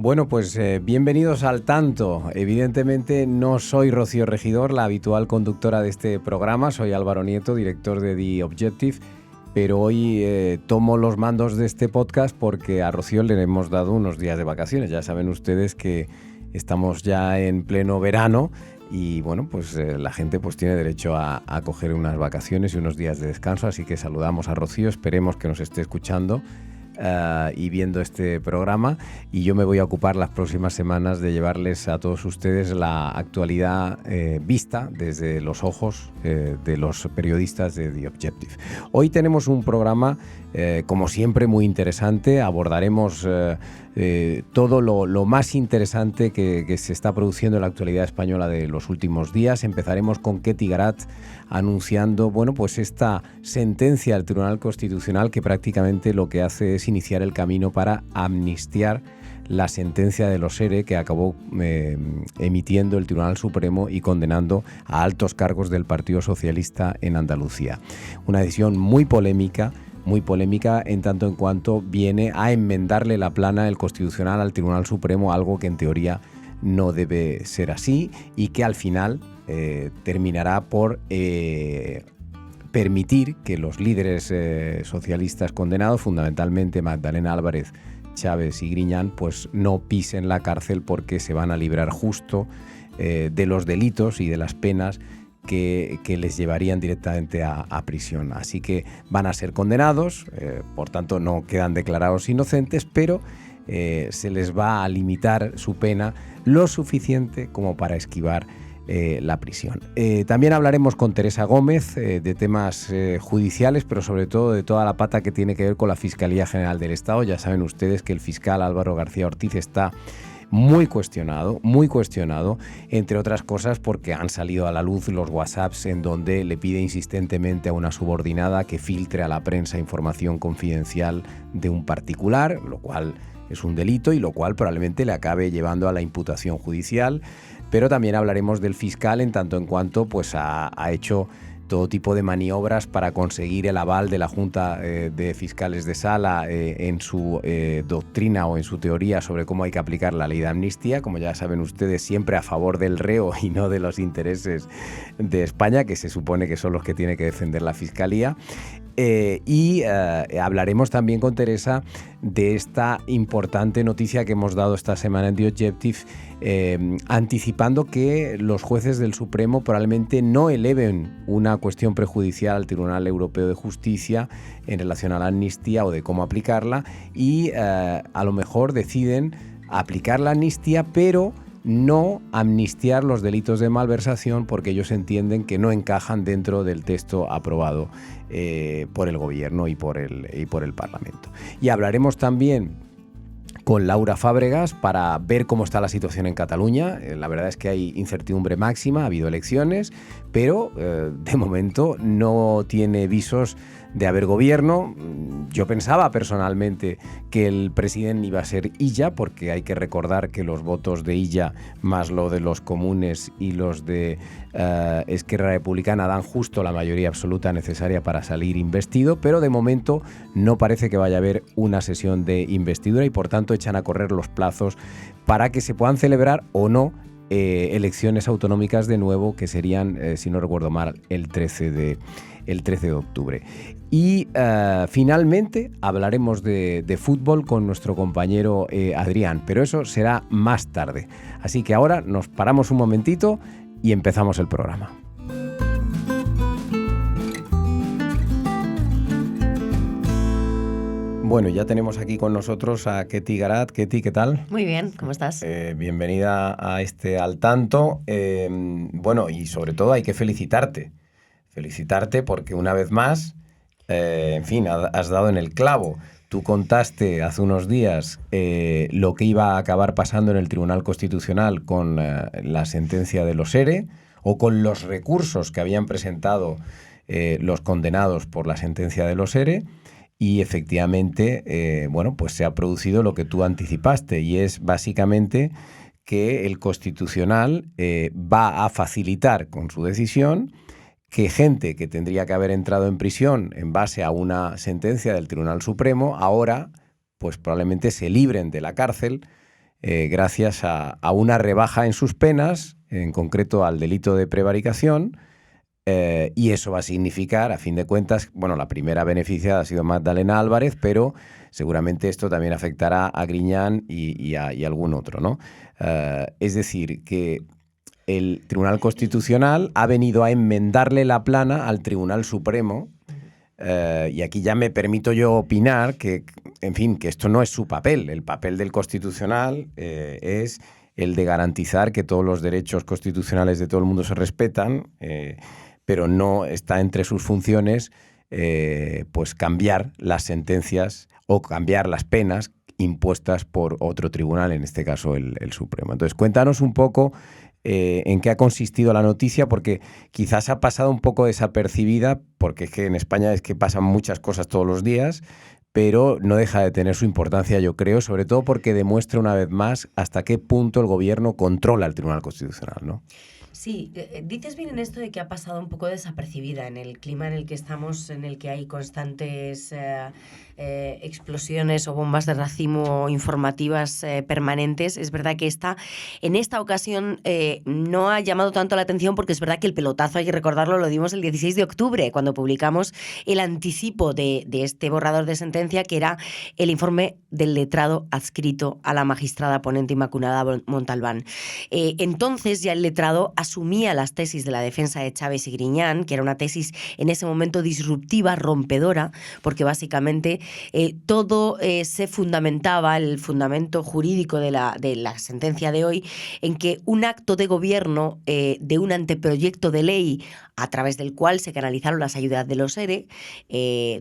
Bueno, pues bienvenidos al tanto. Evidentemente no soy Rocío Regidor, la habitual conductora de este programa. Soy Álvaro Nieto, director de The Objective. Pero hoy tomo los mandos de este podcast porque a Rocío le hemos dado unos días de vacaciones. Ya saben ustedes que estamos ya en pleno verano y bueno, pues la gente pues tiene derecho a coger unas vacaciones y unos días de descanso. Así que saludamos a Rocío, esperemos que nos esté escuchando y viendo este programa, y yo me voy a ocupar las próximas semanas de llevarles a todos ustedes la actualidad vista desde los ojos de los periodistas de The Objective. Hoy tenemos un programa como siempre muy interesante. Abordaremos todo lo más interesante que se está produciendo en la actualidad española de los últimos días. Empezaremos con Ketty Garat anunciando, bueno, pues esta sentencia del Tribunal Constitucional que prácticamente lo que hace es iniciar el camino para amnistiar la sentencia de los ERE que acabó emitiendo el Tribunal Supremo y condenando a altos cargos del Partido Socialista en Andalucía. Una decisión muy polémica en tanto en cuanto viene a enmendarle la plana el Constitucional al Tribunal Supremo, algo que en teoría no debe ser así y que al final terminará por permitir que los líderes socialistas condenados, fundamentalmente Magdalena Álvarez, Chávez y Griñán, pues no pisen la cárcel porque se van a librar justo de los delitos y de las penas que les llevarían directamente a prisión. Así que van a ser condenados, por tanto no quedan declarados inocentes, pero se les va a limitar su pena lo suficiente como para esquivar la prisión. También hablaremos con Teresa Gómez de temas judiciales, pero sobre todo de toda la pata que tiene que ver con la Fiscalía General del Estado. Ya saben ustedes que el fiscal Álvaro García Ortiz está muy cuestionado, entre otras cosas porque han salido a la luz los WhatsApps en donde le pide insistentemente a una subordinada que filtre a la prensa información confidencial de un particular, lo cual es un delito y lo cual probablemente le acabe llevando a la imputación judicial. Pero también hablaremos del fiscal en tanto en cuanto pues ha hecho todo tipo de maniobras para conseguir el aval de la Junta de Fiscales de Sala en su doctrina o en su teoría sobre cómo hay que aplicar la ley de amnistía. Como ya saben ustedes, siempre a favor del reo y no de los intereses de España, que se supone que son los que tiene que defender la Fiscalía. Hablaremos también con Teresa de esta importante noticia que hemos dado esta semana en The Objective, anticipando que los jueces del Supremo probablemente no eleven una cuestión prejudicial al Tribunal Europeo de Justicia en relación a la amnistía o de cómo aplicarla, y a lo mejor deciden aplicar la amnistía, pero no amnistiar los delitos de malversación porque ellos entienden que no encajan dentro del texto aprobado por el Gobierno y por el Parlamento. Y hablaremos también con Laura Fábregas para ver cómo está la situación en Cataluña. La verdad es que hay incertidumbre máxima, ha habido elecciones, pero de momento no tiene visos de haber gobierno. Yo pensaba personalmente que el presidente iba a ser Illa, porque hay que recordar que los votos de Illa más lo de los comunes y los de Esquerra Republicana dan justo la mayoría absoluta necesaria para salir investido, pero de momento no parece que vaya a haber una sesión de investidura y por tanto echan a correr los plazos para que se puedan celebrar o no elecciones autonómicas de nuevo, que serían, si no recuerdo mal, el 13 de octubre. Y finalmente hablaremos de fútbol con nuestro compañero Adrián, pero eso será más tarde. Así que ahora nos paramos un momentito y empezamos el programa. Bueno, ya tenemos aquí con nosotros a Ketty Garat. Ketty, ¿qué tal? Muy bien, ¿cómo estás? Bienvenida a este Al Tanto. Bueno, y sobre todo hay que felicitarte. Felicitarte porque una vez más, en fin, has dado en el clavo. Tú contaste hace unos días lo que iba a acabar pasando en el Tribunal Constitucional con la sentencia de los ERE o con los recursos que habían presentado los condenados por la sentencia de los ERE. Y efectivamente, bueno, pues se ha producido lo que tú anticipaste, y es básicamente que el Constitucional va a facilitar con su decisión que gente que tendría que haber entrado en prisión en base a una sentencia del Tribunal Supremo, ahora pues probablemente se libren de la cárcel gracias a una rebaja en sus penas, en concreto al delito de prevaricación, y eso va a significar, a fin de cuentas, bueno, la primera beneficiada ha sido Magdalena Álvarez, pero seguramente esto también afectará a Griñán y algún otro, ¿no? Es decir, que el Tribunal Constitucional ha venido a enmendarle la plana al Tribunal Supremo, y aquí ya me permito yo opinar que, en fin, que esto no es su papel. El papel del Constitucional es el de garantizar que todos los derechos constitucionales de todo el mundo se respetan, pero no está entre sus funciones pues cambiar las sentencias o cambiar las penas impuestas por otro tribunal, en este caso el Supremo. Entonces, cuéntanos un poco en qué ha consistido la noticia, porque quizás ha pasado un poco desapercibida, porque es que en España es que pasan muchas cosas todos los días, pero no deja de tener su importancia, yo creo, sobre todo porque demuestra una vez más hasta qué punto el gobierno controla el Tribunal Constitucional, ¿no? Sí, dices bien en esto de que ha pasado un poco desapercibida en el clima en el que estamos, en el que hay constantes explosiones o bombas de racimo informativas permanentes. Es verdad que en esta ocasión no ha llamado tanto la atención, porque es verdad que el pelotazo, hay que recordarlo, lo dimos el 16 de octubre, cuando publicamos el anticipo de este borrador de sentencia, que era el informe del letrado adscrito a la magistrada ponente Inmaculada Montalbán. Entonces ya el letrado asumía las tesis de la defensa de Chávez y Griñán, que era una tesis en ese momento disruptiva, rompedora, porque básicamente todo se fundamentaba, el fundamento jurídico de la sentencia de hoy, en que un acto de gobierno de un anteproyecto de ley a través del cual se canalizaron las ayudas de los ERE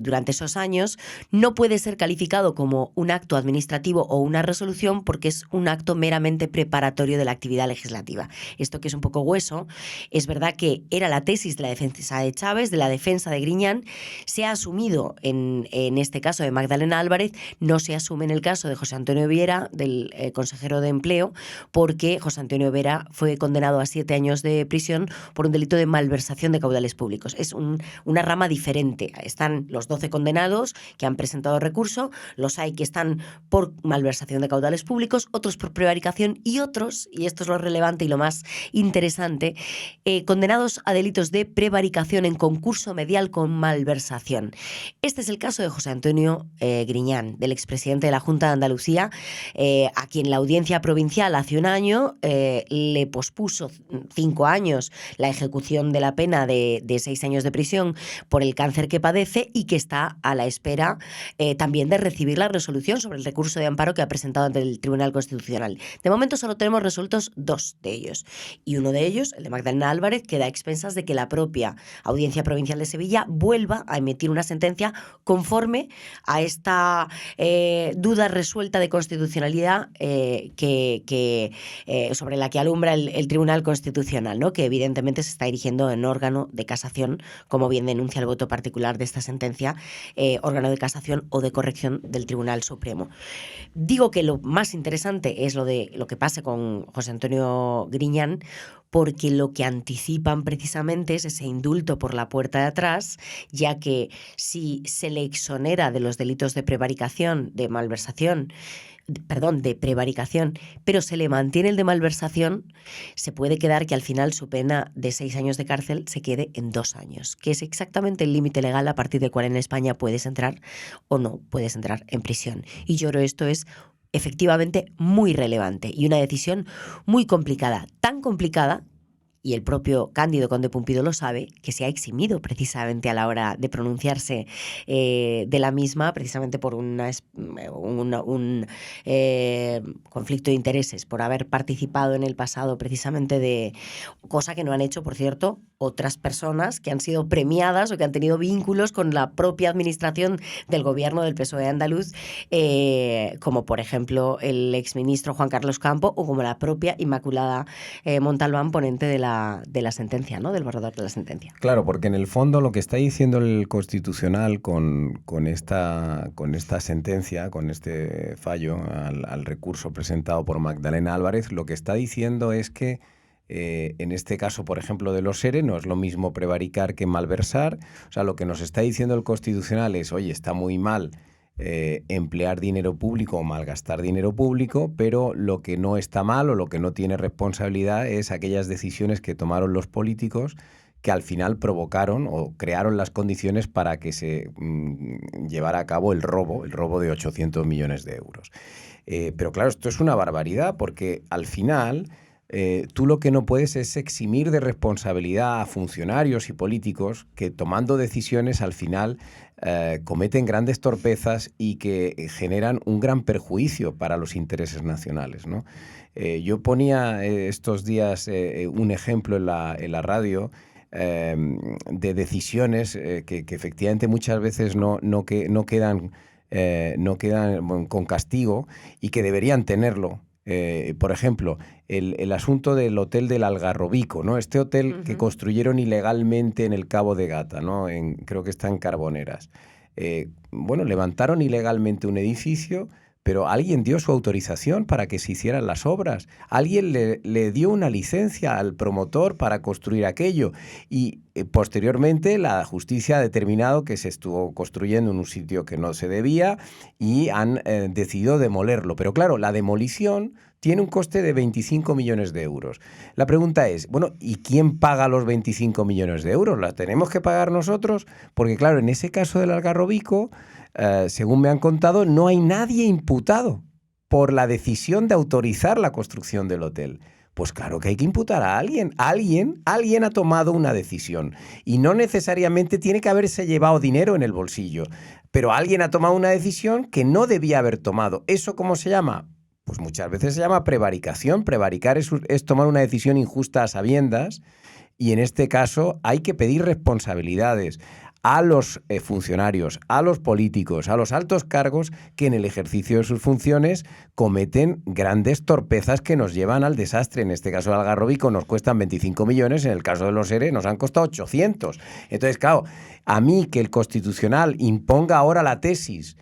durante esos años, no puede ser calificado como un acto administrativo o una resolución, porque es un acto meramente preparatorio de la actividad legislativa. Esto, que es un poco hueso, es verdad que era la tesis de la defensa de Chávez, de la defensa de Griñán, se ha asumido en este caso de Magdalena Álvarez, no se asume en el caso de José Antonio Viera, del consejero de Empleo, porque José Antonio Viera fue condenado a 7 años de prisión por un delito de malversación de caudales públicos. Es una rama diferente. Están los 12 condenados que han presentado recurso, los hay que están por malversación de caudales públicos, otros por prevaricación y otros, y esto es lo relevante y lo más interesante, condenados a delitos de prevaricación en concurso medial con malversación. Este es el caso de José Antonio Griñán, del expresidente de la Junta de Andalucía, a quien la audiencia provincial hace un año le pospuso 5 años la ejecución de la pena de 6 años de prisión por el cáncer que padece, y que está a la espera también de recibir la resolución sobre el recurso de amparo que ha presentado ante el Tribunal Constitucional. De momento solo tenemos resueltos 2 de ellos, y uno de ellos, el de Magdalena Álvarez, queda a expensas de que la propia Audiencia Provincial de Sevilla vuelva a emitir una sentencia conforme a esta duda resuelta de constitucionalidad sobre la que alumbra el Tribunal Constitucional, ¿no? Que evidentemente se está erigiendo en órgano de casación, como bien denuncia el voto particular de esta sentencia, órgano de casación o de corrección del Tribunal Supremo. Digo que lo más interesante es lo que pase con José Antonio Griñán, porque lo que anticipan precisamente es ese indulto por la puerta de atrás, ya que si se le exonera de los delitos de prevaricación, de prevaricación, pero se le mantiene el de malversación, se puede quedar que al final su pena de 6 años de cárcel se quede en 2 años, que es exactamente el límite legal a partir del cual en España puedes entrar o no puedes entrar en prisión. Y yo creo que esto es efectivamente muy relevante y una decisión muy complicada, tan complicada, y el propio Cándido Conde Pumpido lo sabe, que se ha eximido precisamente a la hora de pronunciarse de la misma, precisamente por un conflicto de intereses, por haber participado en el pasado precisamente de cosa que no han hecho, por cierto, otras personas que han sido premiadas o que han tenido vínculos con la propia administración del gobierno del PSOE andaluz, como por ejemplo el exministro Juan Carlos Campo, o como la propia Inmaculada Montalbán, ponente de la sentencia, ¿no? Del borrador de la sentencia. Claro, porque en el fondo lo que está diciendo el Constitucional con esta sentencia, con este fallo al recurso presentado por Magdalena Álvarez, lo que está diciendo es que en este caso, por ejemplo, de los ERE, no es lo mismo prevaricar que malversar. O sea, lo que nos está diciendo el Constitucional es, oye, está muy mal emplear dinero público o malgastar dinero público, pero lo que no está mal o lo que no tiene responsabilidad es aquellas decisiones que tomaron los políticos que al final provocaron o crearon las condiciones para que se llevara a cabo el robo de 800 millones de euros. Pero claro, esto es una barbaridad porque al final tú lo que no puedes es eximir de responsabilidad a funcionarios y políticos que tomando decisiones al final cometen grandes torpezas y que generan un gran perjuicio para los intereses nacionales, ¿no? Yo ponía estos días un ejemplo en la radio de decisiones que efectivamente muchas veces no quedan con castigo y que deberían tenerlo. Por ejemplo, el asunto del hotel del Algarrobico, ¿no? Este hotel que construyeron ilegalmente en el Cabo de Gata, ¿no? Creo que está en Carboneras. Levantaron ilegalmente un edificio, pero alguien dio su autorización para que se hicieran las obras. Alguien le dio una licencia al promotor para construir aquello. Y posteriormente la justicia ha determinado que se estuvo construyendo en un sitio que no se debía y han decidido demolerlo. Pero claro, la demolición tiene un coste de 25 millones de euros. La pregunta es, bueno, ¿y quién paga los 25 millones de euros? ¿Las tenemos que pagar nosotros? Porque claro, en ese caso del Algarrobico, según me han contado, no hay nadie imputado por la decisión de autorizar la construcción del hotel. Pues claro que hay que imputar a alguien. Alguien ha tomado una decisión y no necesariamente tiene que haberse llevado dinero en el bolsillo, pero alguien ha tomado una decisión que no debía haber tomado. ¿Eso cómo se llama? Pues muchas veces se llama prevaricación. Prevaricar es tomar una decisión injusta a sabiendas y en este caso hay que pedir responsabilidades a los funcionarios, a los políticos, a los altos cargos que en el ejercicio de sus funciones cometen grandes torpezas que nos llevan al desastre. En este caso del Algarrobico nos cuestan 25 millones, en el caso de los ERE nos han costado 800. Entonces, claro, a mí que el Constitucional imponga ahora la tesis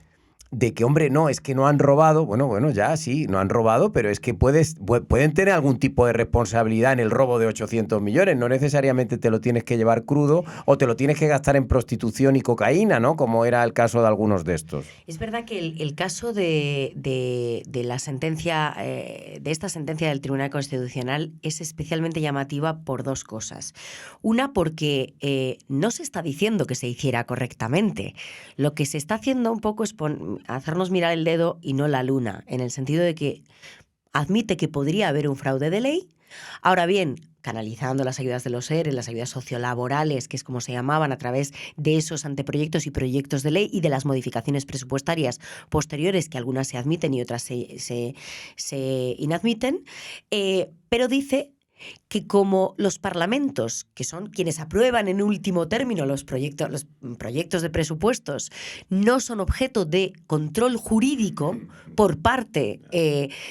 de que, hombre, no, es que no han robado, bueno, ya sí, no han robado, pero es que pueden tener algún tipo de responsabilidad en el robo de 800 millones, no necesariamente te lo tienes que llevar crudo o te lo tienes que gastar en prostitución y cocaína, ¿no? Como era el caso de algunos de estos. Es verdad que el caso de la sentencia, de esta sentencia del Tribunal Constitucional es especialmente llamativa por dos cosas. Una, porque no se está diciendo que se hiciera correctamente. Lo que se está haciendo un poco es hacernos mirar el dedo y no la luna, en el sentido de que admite que podría haber un fraude de ley. Ahora bien, canalizando las ayudas de los ERE, las ayudas sociolaborales, que es como se llamaban, a través de esos anteproyectos y proyectos de ley y de las modificaciones presupuestarias posteriores, que algunas se admiten y otras se inadmiten, pero dice que como los parlamentos, que son quienes aprueban en último término los proyectos de presupuestos, no son objeto de control jurídico por parte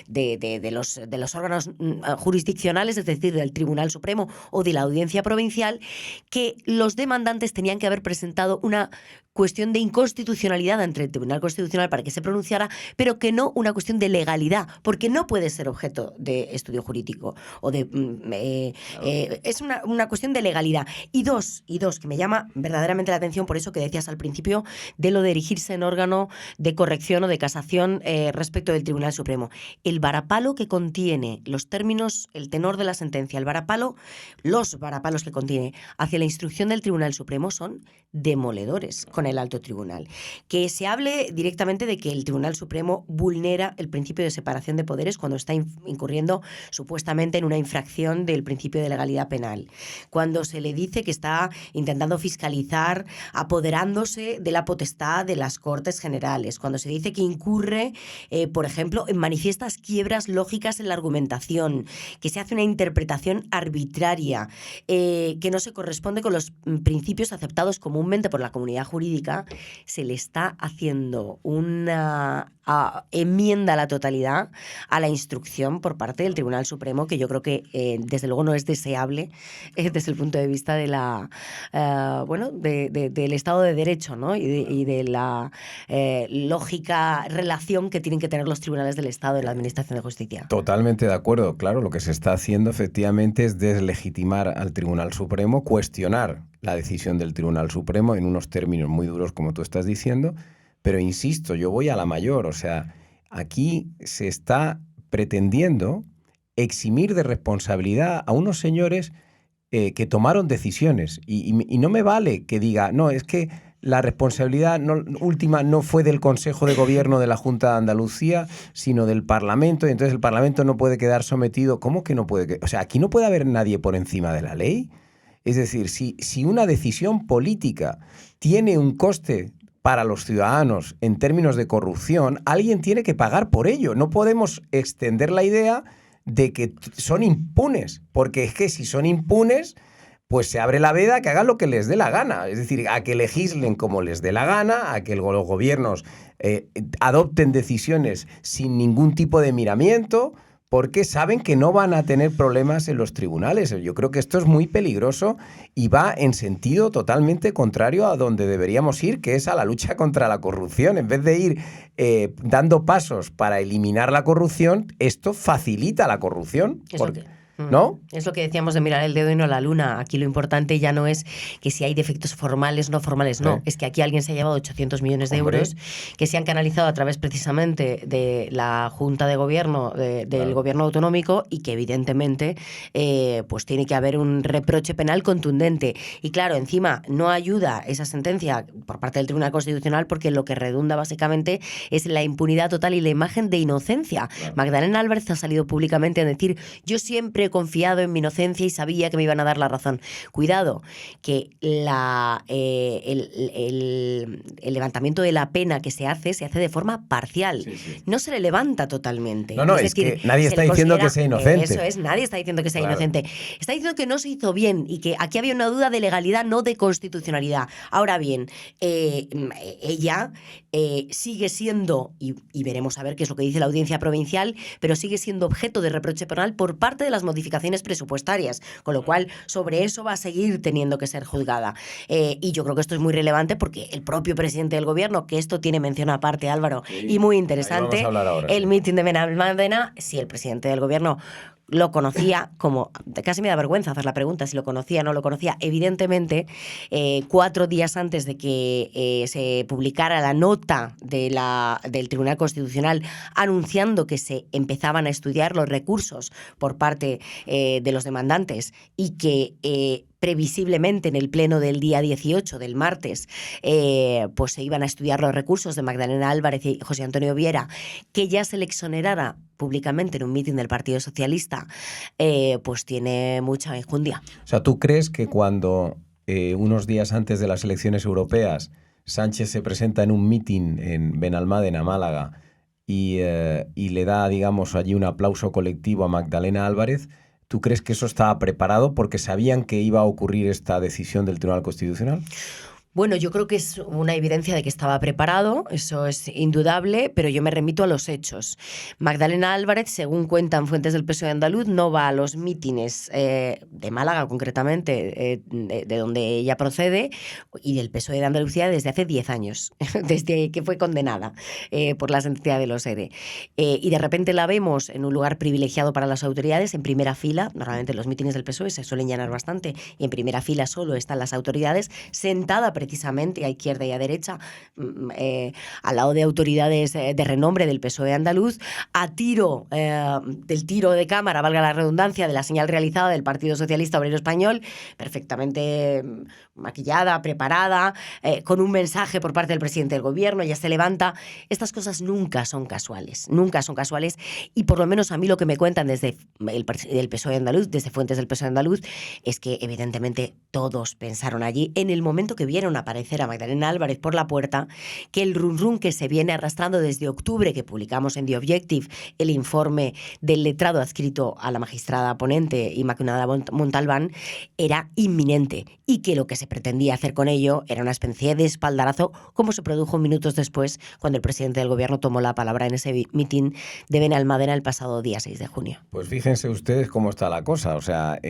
de los órganos jurisdiccionales, es decir, del Tribunal Supremo o de la Audiencia Provincial, que los demandantes tenían que haber presentado una cuestión de inconstitucionalidad ante el Tribunal Constitucional para que se pronunciara, pero que no una cuestión de legalidad, porque no puede ser objeto de estudio jurídico o de es una cuestión de legalidad. Y dos, que me llama verdaderamente la atención por eso que decías al principio de lo de erigirse en órgano de corrección o de casación respecto del Tribunal Supremo. El varapalo que contiene los términos, el tenor de la sentencia, los varapalos que contiene hacia la instrucción del Tribunal Supremo son demoledores con el alto tribunal. Que se hable directamente de que el Tribunal Supremo vulnera el principio de separación de poderes cuando está incurriendo supuestamente en una infracción del principio de legalidad penal. Cuando se le dice que está intentando fiscalizar, apoderándose de la potestad de las Cortes Generales. Cuando se dice que incurre, por ejemplo, en manifiestas quiebras lógicas en la argumentación, que se hace una interpretación arbitraria, que no se corresponde con los principios aceptados comúnmente por la comunidad jurídica, se le está haciendo una enmienda a la totalidad a la instrucción por parte del Tribunal Supremo, que yo creo que desde luego no es deseable desde el punto de vista de la del Estado de Derecho, ¿no? y de la lógica relación que tienen que tener los tribunales del Estado en la Administración de Justicia. Totalmente de acuerdo. Claro, lo que se está haciendo efectivamente es deslegitimar al Tribunal Supremo, cuestionar la decisión del Tribunal Supremo en unos términos muy duros, como tú estás diciendo, Pero insisto, yo voy a la mayor. O sea, aquí se está pretendiendo eximir de responsabilidad a unos señores que tomaron decisiones. Y no me vale que diga, no, es que la responsabilidad última no fue del Consejo de Gobierno de la Junta de Andalucía, sino del Parlamento, y entonces el Parlamento no puede quedar sometido. ¿Cómo que no puede? O sea, aquí no puede haber nadie por encima de la ley. Es decir, si una decisión política tiene un coste para los ciudadanos en términos de corrupción, alguien tiene que pagar por ello. No podemos extender la idea de que son impunes, porque es que si son impunes, pues se abre la veda a que hagan lo que les dé la gana. Es decir, a que legislen como les dé la gana, a que los gobiernos adopten decisiones sin ningún tipo de miramiento, porque saben que no van a tener problemas en los tribunales. Yo creo que esto es muy peligroso y va en sentido totalmente contrario a donde deberíamos ir, que es a la lucha contra la corrupción. En vez de ir dando pasos para eliminar la corrupción, esto facilita la corrupción. ¿No? Es lo que decíamos de mirar el dedo y no la luna. Aquí lo importante ya no es que si hay defectos formales, no formales, no. Es que aquí alguien se ha llevado 800 millones de euros que se han canalizado a través precisamente de la Junta de Gobierno, del Gobierno autonómico, y que evidentemente pues tiene que haber un reproche penal contundente. Y claro, encima no ayuda esa sentencia por parte del Tribunal Constitucional, porque lo que redunda básicamente es la impunidad total y la imagen de inocencia. Magdalena Álvarez ha salido públicamente a decir: yo siempre he confiado en mi inocencia y sabía que me iban a dar la razón. Cuidado, que el levantamiento de la pena que se hace de forma parcial. Sí. No se le levanta totalmente. No, es decir, que nadie está diciendo que sea inocente. Eso es, nadie está diciendo que sea inocente. Está diciendo que no se hizo bien y que aquí había una duda de legalidad, no de constitucionalidad. Ahora bien, ella sigue siendo, y veremos a ver qué es lo que dice la audiencia provincial, pero sigue siendo objeto de reproche penal por parte de las modificaciones presupuestarias, con lo cual sobre eso va a seguir teniendo que ser juzgada. Y yo creo que esto es muy relevante porque el propio presidente del gobierno, que esto tiene mención aparte, Álvaro, y muy interesante, el mitin de Benalmádena, si el presidente del gobierno lo conocía, como casi me da vergüenza hacer la pregunta si lo conocía o no lo conocía. Evidentemente, 4 días antes de que se publicara la nota del Tribunal Constitucional anunciando que se empezaban a estudiar los recursos por parte de los demandantes y que previsiblemente en el pleno del día 18 del martes pues se iban a estudiar los recursos de Magdalena Álvarez y José Antonio Viera, que ya se le exonerara públicamente en un mitin del Partido Socialista, pues tiene mucha enjundia. O sea, ¿tú crees que cuando unos días antes de las elecciones europeas Sánchez se presenta en un mitin en Benalmádena, Málaga, y le da, digamos, allí un aplauso colectivo a Magdalena Álvarez, ¿tú crees que eso estaba preparado porque sabían que iba a ocurrir esta decisión del Tribunal Constitucional? Bueno, yo creo que es una evidencia de que estaba preparado, eso es indudable, pero yo me remito a los hechos. Magdalena Álvarez, según cuentan fuentes del PSOE andaluz, no va a los mítines de Málaga, concretamente, de donde ella procede, y del PSOE de Andalucía desde hace 10 años, desde que fue condenada por la sentencia de los ERE. Y de repente la vemos en un lugar privilegiado para las autoridades, en primera fila. Normalmente los mítines del PSOE se suelen llenar bastante, y en primera fila solo están las autoridades, sentada precisamente a izquierda y a derecha, al lado de autoridades de renombre del PSOE andaluz, a tiro del tiro de cámara, valga la redundancia, de la señal realizada del Partido Socialista Obrero Español, perfectamente maquillada, preparada, con un mensaje por parte del presidente del gobierno. Ella se levanta. Estas cosas nunca son casuales, y por lo menos a mí lo que me cuentan desde el PSOE andaluz, desde fuentes del PSOE andaluz, es que evidentemente todos pensaron allí, en el momento que vieron aparecer a Magdalena Álvarez por la puerta, que el run que se viene arrastrando desde octubre, que publicamos en The Objective, el informe del letrado adscrito a la magistrada ponente Inmaculada Montalbán, era inminente, y que lo que se pretendía hacer con ello era una especie de espaldarazo, como se produjo minutos después cuando el presidente del gobierno tomó la palabra en ese mitin de Benalmádena el pasado día 6 de junio. Pues fíjense ustedes cómo está la cosa. O sea,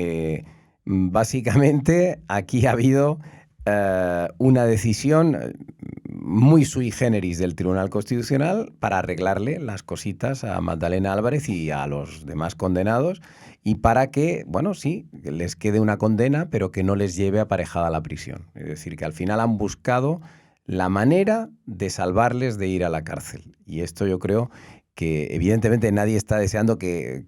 básicamente aquí ha habido una decisión muy sui generis del Tribunal Constitucional para arreglarle las cositas a Magdalena Álvarez y a los demás condenados, y para que, bueno, sí, les quede una condena, pero que no les lleve aparejada a la prisión. Es decir, que al final han buscado la manera de salvarles de ir a la cárcel. Y esto yo creo que evidentemente nadie está deseando que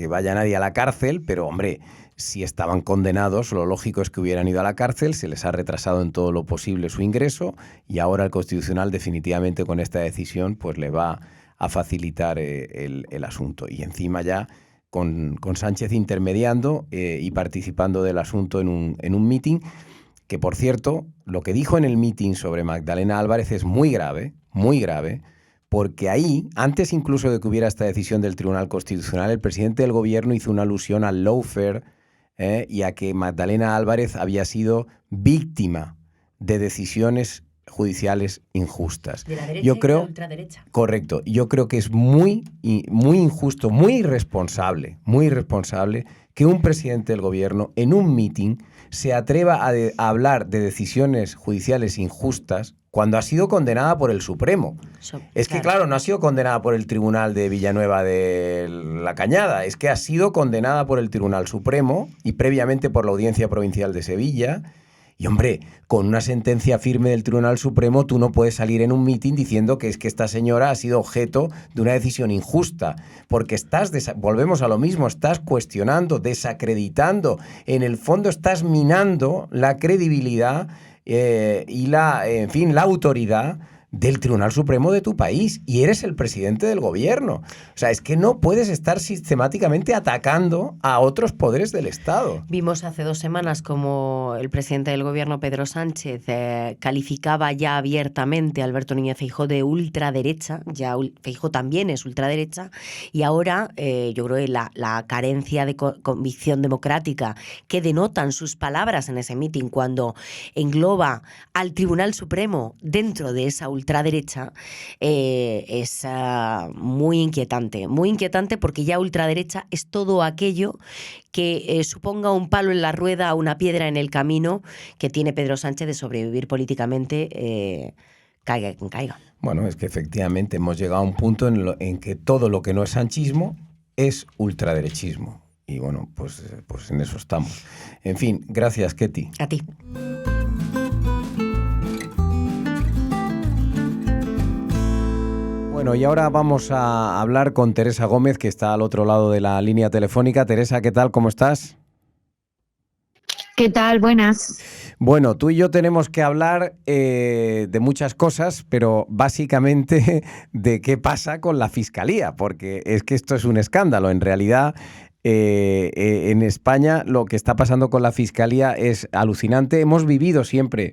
vaya nadie a la cárcel, pero hombre, si estaban condenados, lo lógico es que hubieran ido a la cárcel, se les ha retrasado en todo lo posible su ingreso y ahora el Constitucional definitivamente con esta decisión pues le va a facilitar el asunto. Y encima ya con Sánchez intermediando y participando del asunto en un meeting, que por cierto, lo que dijo en el meeting sobre Magdalena Álvarez es muy grave, porque ahí, antes incluso de que hubiera esta decisión del Tribunal Constitucional, el presidente del gobierno hizo una alusión al lawfare y a que Magdalena Álvarez había sido víctima de decisiones judiciales injustas. De la derecha y de la ultraderecha. Correcto. Yo creo que es muy injusto, muy irresponsable que un presidente del gobierno en un meeting se atreva a hablar de decisiones judiciales injustas cuando ha sido condenada por el Supremo. Es que, claro, no ha sido condenada por el Tribunal de Villanueva de la Cañada, es que ha sido condenada por el Tribunal Supremo y previamente por la Audiencia Provincial de Sevilla. Y, hombre, con una sentencia firme del Tribunal Supremo, tú no puedes salir en un mitin diciendo que es que esta señora ha sido objeto de una decisión injusta, porque volvemos a lo mismo, estás cuestionando, desacreditando, en el fondo estás minando la credibilidad y la autoridad del Tribunal Supremo de tu país y eres el presidente del gobierno. O sea, es que no puedes estar sistemáticamente atacando a otros poderes del Estado. Vimos hace 2 semanas como el presidente del gobierno, Pedro Sánchez, calificaba ya abiertamente a Alberto Núñez Feijóo de ultraderecha. Ya Feijóo también es ultraderecha y ahora yo creo que la carencia de convicción democrática que denotan sus palabras en ese mitin cuando engloba al Tribunal Supremo dentro de esa ultraderecha es muy inquietante porque ya ultraderecha es todo aquello que suponga un palo en la rueda, una piedra en el camino que tiene Pedro Sánchez de sobrevivir políticamente, caiga quien caiga. Bueno, es que efectivamente hemos llegado a un punto en que todo lo que no es sanchismo es ultraderechismo. Y bueno, pues en eso estamos. En fin, gracias, Ketty. A ti. Bueno, y ahora vamos a hablar con Teresa Gómez, que está al otro lado de la línea telefónica. Teresa, ¿qué tal? ¿Cómo estás? ¿Qué tal? Buenas. Bueno, tú y yo tenemos que hablar de muchas cosas, pero básicamente de qué pasa con la Fiscalía, porque es que esto es un escándalo. En realidad, en España lo que está pasando con la Fiscalía es alucinante. Hemos vivido siempre...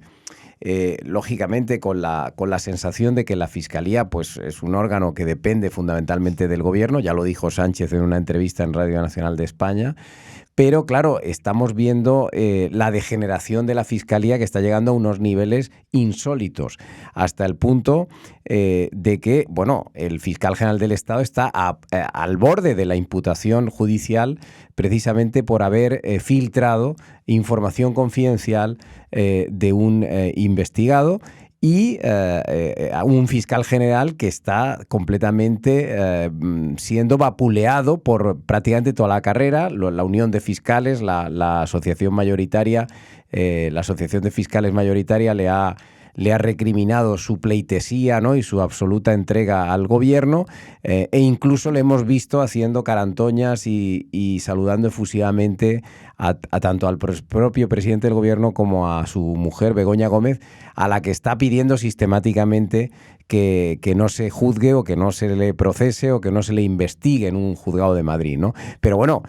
lógicamente con la sensación de que la Fiscalía pues, es un órgano que depende fundamentalmente del gobierno, ya lo dijo Sánchez en una entrevista en Radio Nacional de España, pero claro, estamos viendo la degeneración de la Fiscalía que está llegando a unos niveles insólitos, hasta el punto de que, bueno, el fiscal general del Estado está al borde de la imputación judicial precisamente por haber filtrado información confidencial de un investigado y a un fiscal general que está completamente siendo vapuleado por prácticamente toda la carrera. La Unión de Fiscales, la asociación mayoritaria, la Asociación de Fiscales mayoritaria le ha recriminado su pleitesía, ¿no? Y su absoluta entrega al gobierno e incluso le hemos visto haciendo carantoñas y saludando efusivamente a tanto al propio presidente del gobierno como a su mujer, Begoña Gómez, a la que está pidiendo sistemáticamente que no se juzgue o que no se le procese o que no se le investigue en un juzgado de Madrid, ¿no? Pero bueno,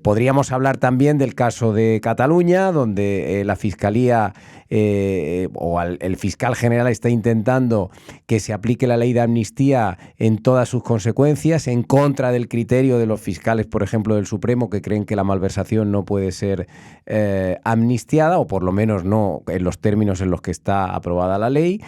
podríamos hablar también del caso de Cataluña, donde la Fiscalía el fiscal general está intentando que se aplique la ley de amnistía en todas sus consecuencias, en contra del criterio de los fiscales, por ejemplo, del Supremo, que creen que la malversación no puede ser amnistiada, o por lo menos no en los términos en los que está aprobada la ley.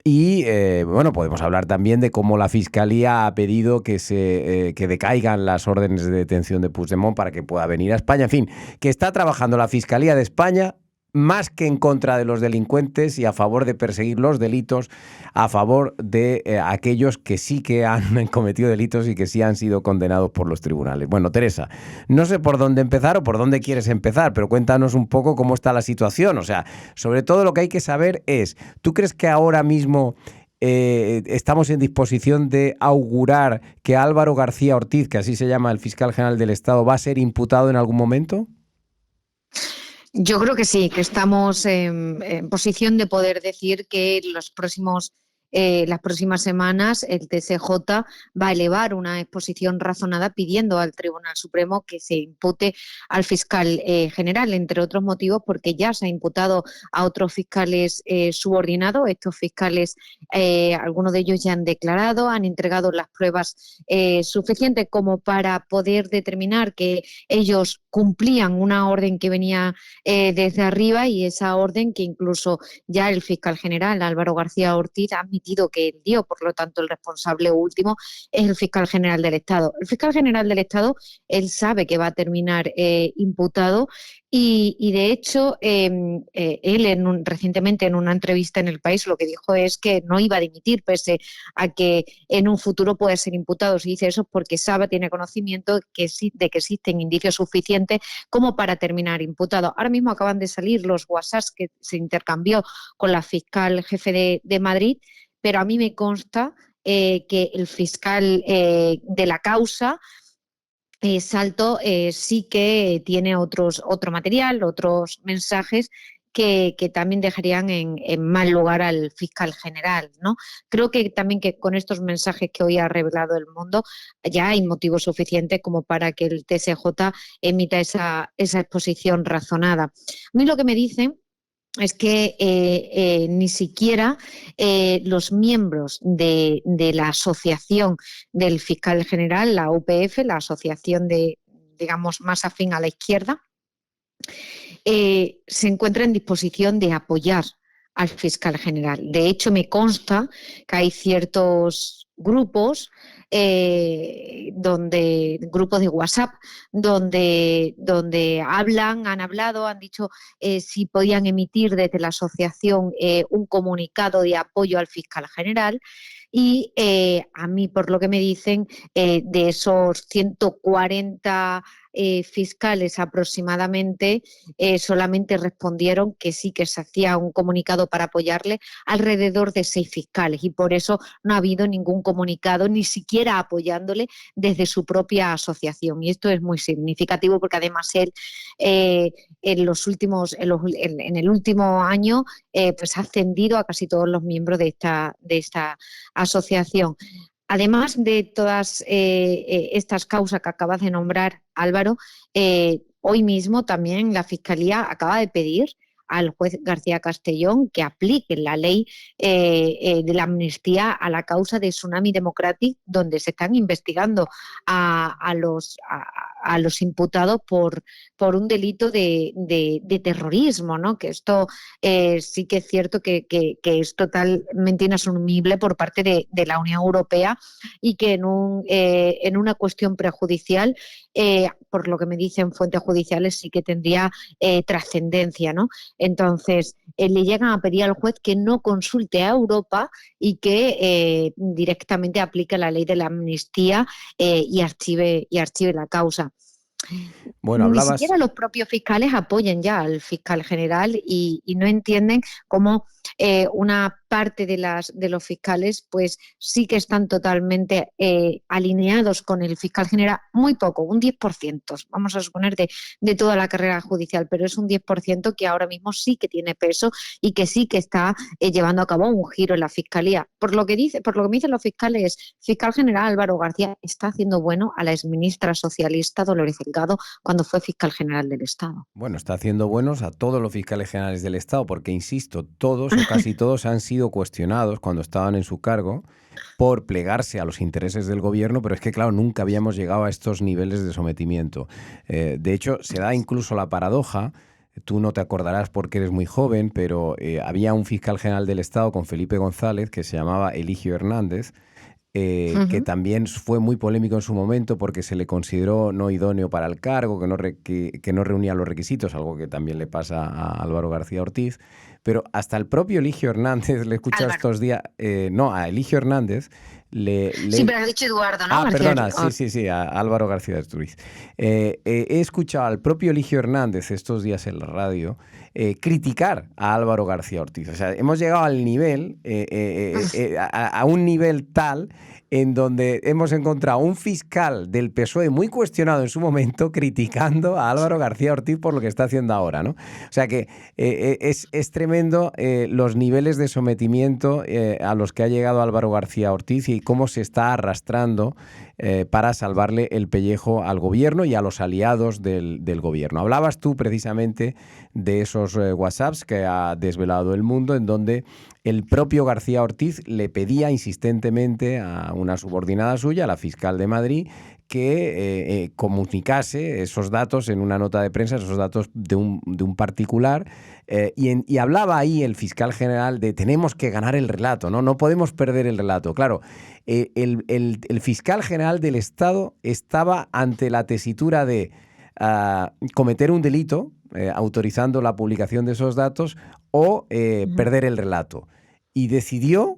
Y bueno, podemos hablar también de cómo la Fiscalía ha pedido que decaigan las órdenes de detención de Puigdemont para que pueda venir a España. En fin, que está trabajando la Fiscalía de España más que en contra de los delincuentes y a favor de perseguir los delitos, a favor de aquellos que sí que han cometido delitos y que sí han sido condenados por los tribunales. Bueno, Teresa, no sé por dónde empezar o por dónde quieres empezar, pero cuéntanos un poco cómo está la situación. O sea, sobre todo lo que hay que saber es, ¿tú crees que ahora mismo estamos en disposición de augurar que Álvaro García Ortiz, que así se llama el fiscal general del Estado, va a ser imputado en algún momento? Yo creo que sí, que estamos en posición de poder decir que las próximas semanas el TSJ va a elevar una exposición razonada pidiendo al Tribunal Supremo que se impute al fiscal general, entre otros motivos porque ya se ha imputado a otros fiscales subordinados. Estos fiscales, algunos de ellos ya han declarado, han entregado las pruebas suficientes como para poder determinar que ellos cumplían una orden que venía desde arriba, y esa orden que incluso ya el fiscal general Álvaro García Ortiz ha admitido que él dio. Por lo tanto, el responsable último es el fiscal general del Estado. El fiscal general del Estado, él sabe que va a terminar imputado, y de hecho él recientemente en una entrevista en El País lo que dijo es que no iba a dimitir pese a que en un futuro puede ser imputado. Si dice eso es porque sabe, tiene conocimiento de que existen indicios suficientes como para terminar imputado. Ahora mismo acaban de salir los WhatsApps que se intercambió con la fiscal jefe de Madrid, pero a mí me consta que el fiscal de la causa, Salto, sí que tiene otro material, otros mensajes que también dejarían en mal lugar al fiscal general, ¿no? Creo que también que con estos mensajes que hoy ha revelado El Mundo ya hay motivo suficiente como para que el TSJ emita esa exposición razonada. A mí lo que me dicen es que ni siquiera los miembros de la asociación del fiscal general, la UPF, la asociación digamos, más afín a la izquierda, se encuentra en disposición de apoyar al fiscal general. De hecho, me consta que hay ciertos grupos, grupos de WhatsApp, donde han dicho si podían emitir desde la asociación un comunicado de apoyo al fiscal general. Y a mí, por lo que me dicen, de esos 140 fiscales aproximadamente, solamente respondieron que sí, que se hacía un comunicado para apoyarle alrededor de 6 fiscales, y por eso no ha habido ningún comunicado, ni siquiera apoyándole desde su propia asociación. Y esto es muy significativo porque además él en el último año pues ha ascendido a casi todos los miembros de esta asociación. Además de todas estas causas que acabas de nombrar, Álvaro, hoy mismo también la Fiscalía acaba de pedir al juez García Castellón que aplique la ley de la amnistía a la causa de Tsunami Democratic, donde se están investigando a los imputados por un delito de terrorismo, ¿no? Que esto sí que es cierto que es totalmente inasumible por parte de la Unión Europea, y que en una cuestión prejudicial, por lo que me dicen fuentes judiciales, sí que tendría trascendencia, ¿no? Entonces, le llegan a pedir al juez que no consulte a Europa y que directamente aplique la ley de la amnistía y archive la causa. Bueno, Ni siquiera los propios fiscales apoyan ya al fiscal general, y no entienden cómo una parte de los fiscales pues sí que están totalmente alineados con el fiscal general, muy poco, un 10%, vamos a suponer, de toda la carrera judicial, pero es un 10% que ahora mismo sí que tiene peso y que sí que está llevando a cabo un giro en la fiscalía. Por lo que me dicen los fiscales, fiscal general Álvaro García está haciendo bueno a la exministra socialista Dolores Delgado cuando fue fiscal general del Estado. Bueno, está haciendo buenos a todos los fiscales generales del Estado, porque, insisto, todos o casi todos han sido cuestionados cuando estaban en su cargo por plegarse a los intereses del gobierno, pero es que, claro, nunca habíamos llegado a estos niveles de sometimiento. De hecho, se da incluso la paradoja, tú no te acordarás porque eres muy joven, pero había un fiscal general del Estado con Felipe González que se llamaba Eligio Hernández, que también fue muy polémico en su momento porque se le consideró no idóneo para el cargo, que no reunía los requisitos, algo que también le pasa a Álvaro García Ortiz. Pero hasta el propio Eligio Hernández, le he escuchado estos días, a Eligio Hernández Sí, pero has dicho Eduardo, ¿no? Ah, García perdona, sí, a Álvaro García Ortiz. He escuchado al propio Eligio Hernández estos días en la radio criticar a Álvaro García Ortiz. O sea, hemos llegado al nivel, a un nivel tal en donde hemos encontrado un fiscal del PSOE muy cuestionado en su momento criticando a Álvaro García Ortiz por lo que está haciendo ahora, ¿no? O sea que es tremendo los niveles de sometimiento a los que ha llegado Álvaro García Ortiz y cómo se está arrastrando para salvarle el pellejo al gobierno y a los aliados del gobierno. Hablabas tú precisamente de esos WhatsApps que ha desvelado El Mundo, en donde el propio García Ortiz le pedía insistentemente a una subordinada suya, a la fiscal de Madrid, que comunicase esos datos en una nota de prensa, esos datos de un particular, y hablaba ahí el fiscal general de tenemos que ganar el relato, no podemos perder el relato. Claro, el fiscal general del Estado estaba ante la tesitura de cometer un delito, autorizando la publicación de esos datos, o perder el relato. Y decidió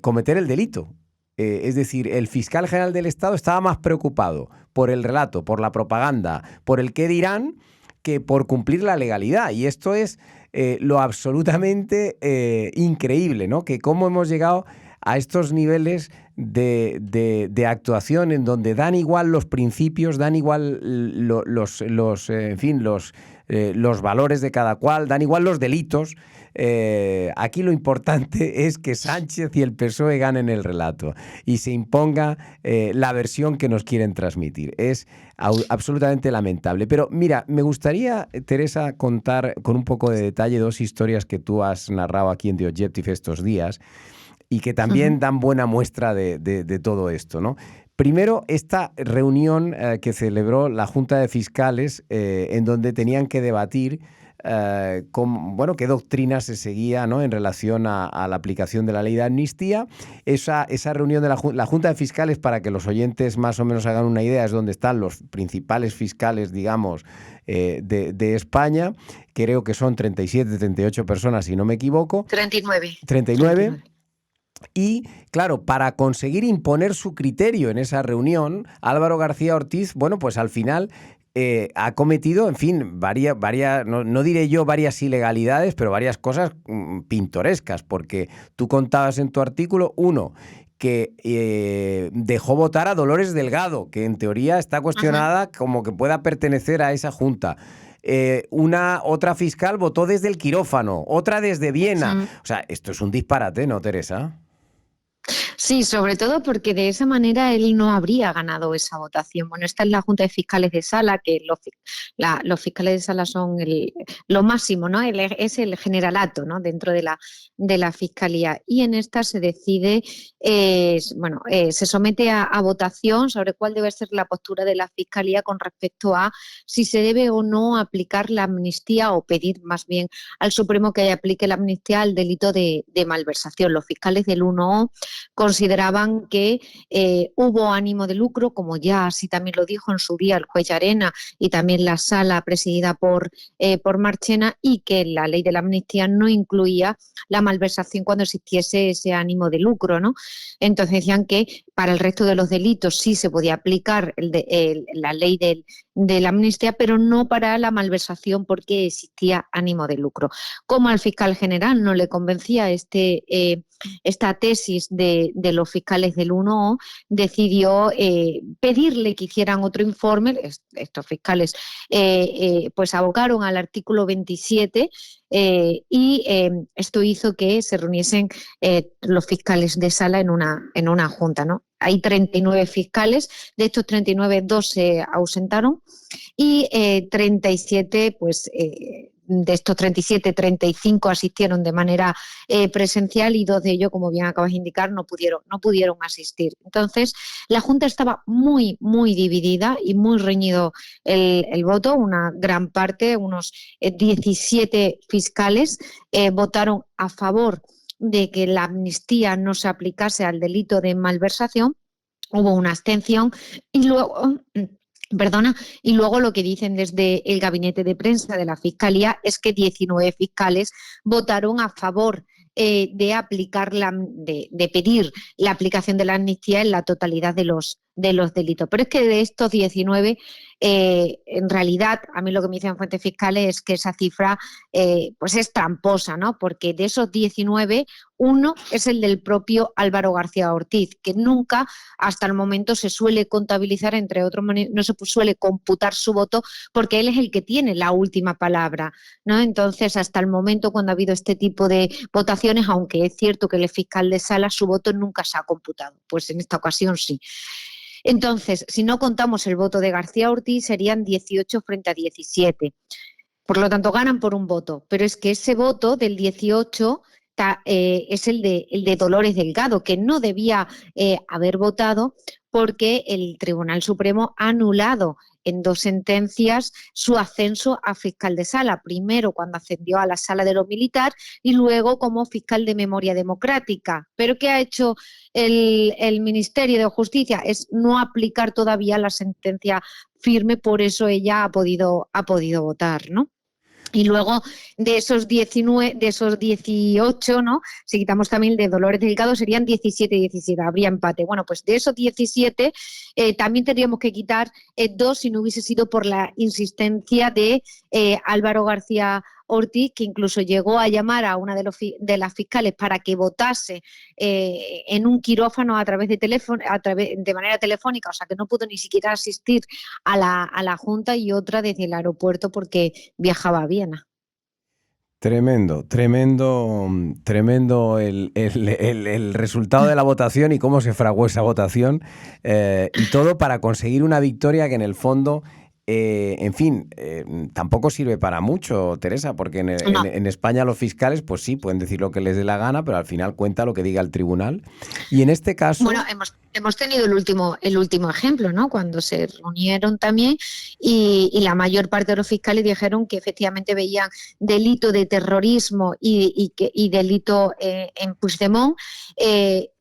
cometer el delito. Es decir, el fiscal general del Estado estaba más preocupado por el relato, por la propaganda, por el qué dirán, que por cumplir la legalidad. Y esto es lo absolutamente increíble, ¿no? Que cómo hemos llegado a estos niveles de actuación en donde dan igual los principios, dan igual los valores de cada cual, dan igual los delitos. Aquí lo importante es que Sánchez y el PSOE ganen el relato y se imponga la versión que nos quieren transmitir. Es absolutamente lamentable. Pero mira, me gustaría, Teresa, contar con un poco de detalle dos historias que tú has narrado aquí en The Objective estos días y que también dan buena muestra de todo esto, ¿no? Primero, esta reunión que celebró la Junta de Fiscales en donde tenían que debatir qué doctrina se seguía, ¿no?, en relación a la aplicación de la ley de amnistía. Esa reunión de la Junta de Fiscales, para que los oyentes más o menos hagan una idea, es donde están los principales fiscales, digamos, de España. Creo que son 37, 38 personas, si no me equivoco. 39. Y, claro, para conseguir imponer su criterio en esa reunión, Álvaro García Ortiz, pues al final ha cometido, en fin, varias no diré yo varias ilegalidades, pero varias cosas pintorescas, porque tú contabas en tu artículo, que dejó votar a Dolores Delgado, que en teoría está cuestionada como que pueda pertenecer a esa junta. Otra fiscal votó desde el quirófano, otra desde Viena. O sea, esto es un disparate, ¿no, Teresa? Sí, sobre todo porque de esa manera él no habría ganado esa votación. Bueno, esta es la Junta de Fiscales de Sala, que los fiscales de Sala son lo máximo, ¿no? Es el generalato, ¿no?, dentro de la Fiscalía. Y en esta se decide, se somete a votación sobre cuál debe ser la postura de la Fiscalía con respecto a si se debe o no aplicar la amnistía o pedir más bien al Supremo que aplique la amnistía al delito de malversación. Los fiscales del 1O consideraban que hubo ánimo de lucro, como ya así también lo dijo en su día el juez Llarena y también la sala presidida por Marchena, y que la ley de la amnistía no incluía la malversación cuando existiese ese ánimo de lucro, ¿no? Entonces decían que para el resto de los delitos sí se podía aplicar la ley de la amnistía, pero no para la malversación porque existía ánimo de lucro. Como al fiscal general no le convencía esta tesis de los fiscales del 1O, decidió pedirle que hicieran otro informe. Estos fiscales pues abogaron al artículo 27 y esto hizo que se reuniesen los fiscales de sala en una junta, ¿no? Hay 39 fiscales, de estos 39, 2 se ausentaron y 37, pues de estos 37, 35 asistieron de manera presencial y 2 de ellos, como bien acabas de indicar, no pudieron asistir. Entonces, la Junta estaba muy, muy dividida y muy reñido el voto. Una gran parte, unos 17 fiscales, votaron a favor de que la amnistía no se aplicase al delito de malversación, hubo una abstención y luego... y luego lo que dicen desde el gabinete de prensa de la Fiscalía es que 19 fiscales votaron a favor de pedir la aplicación de la amnistía en la totalidad de los delitos. Pero es que de estos 19, en realidad, a mí lo que me dicen fuentes fiscales es que esa cifra pues es tramposa, ¿no? Porque de esos 19, uno es el del propio Álvaro García Ortiz, que nunca hasta el momento se suele contabilizar, entre otros, no se suele computar su voto, porque él es el que tiene la última palabra, ¿no? Entonces, hasta el momento, cuando ha habido este tipo de votaciones, aunque es cierto que el fiscal de sala, su voto nunca se ha computado, pues en esta ocasión sí. Entonces, si no contamos el voto de García Ortiz, serían 18 frente a 17. Por lo tanto, ganan por un voto. Pero es que ese voto del 18 es el de Dolores Delgado, que no debía haber votado porque el Tribunal Supremo ha anulado en 2 sentencias su ascenso a fiscal de sala, primero cuando ascendió a la sala de lo militar y luego como fiscal de memoria democrática. ¿Pero qué ha hecho el Ministerio de Justicia? Es no aplicar todavía la sentencia firme, por eso ella ha podido votar, ¿no? Y luego de esos 19, de esos 18, ¿no? Si quitamos también el de Dolores Delgado, serían 17 y 17, habría empate. Bueno, pues de esos 17 también tendríamos que quitar 2 si no hubiese sido por la insistencia de Álvaro García Ortiz, que incluso llegó a llamar a una de las fiscales para que votase en un quirófano a través de teléfono, de manera telefónica, o sea que no pudo ni siquiera asistir a la Junta, y otra desde el aeropuerto porque viajaba a Viena. Tremendo el resultado de la votación y cómo se fraguó esa votación, y todo para conseguir una victoria que en el fondo, tampoco sirve para mucho, Teresa, porque en España los fiscales, pues sí, pueden decir lo que les dé la gana, pero al final cuenta lo que diga el tribunal. Y en este caso... Bueno, hemos tenido el último ejemplo, ¿no? Cuando se reunieron también y la mayor parte de los fiscales dijeron que efectivamente veían delito de terrorismo y delito en Puigdemont,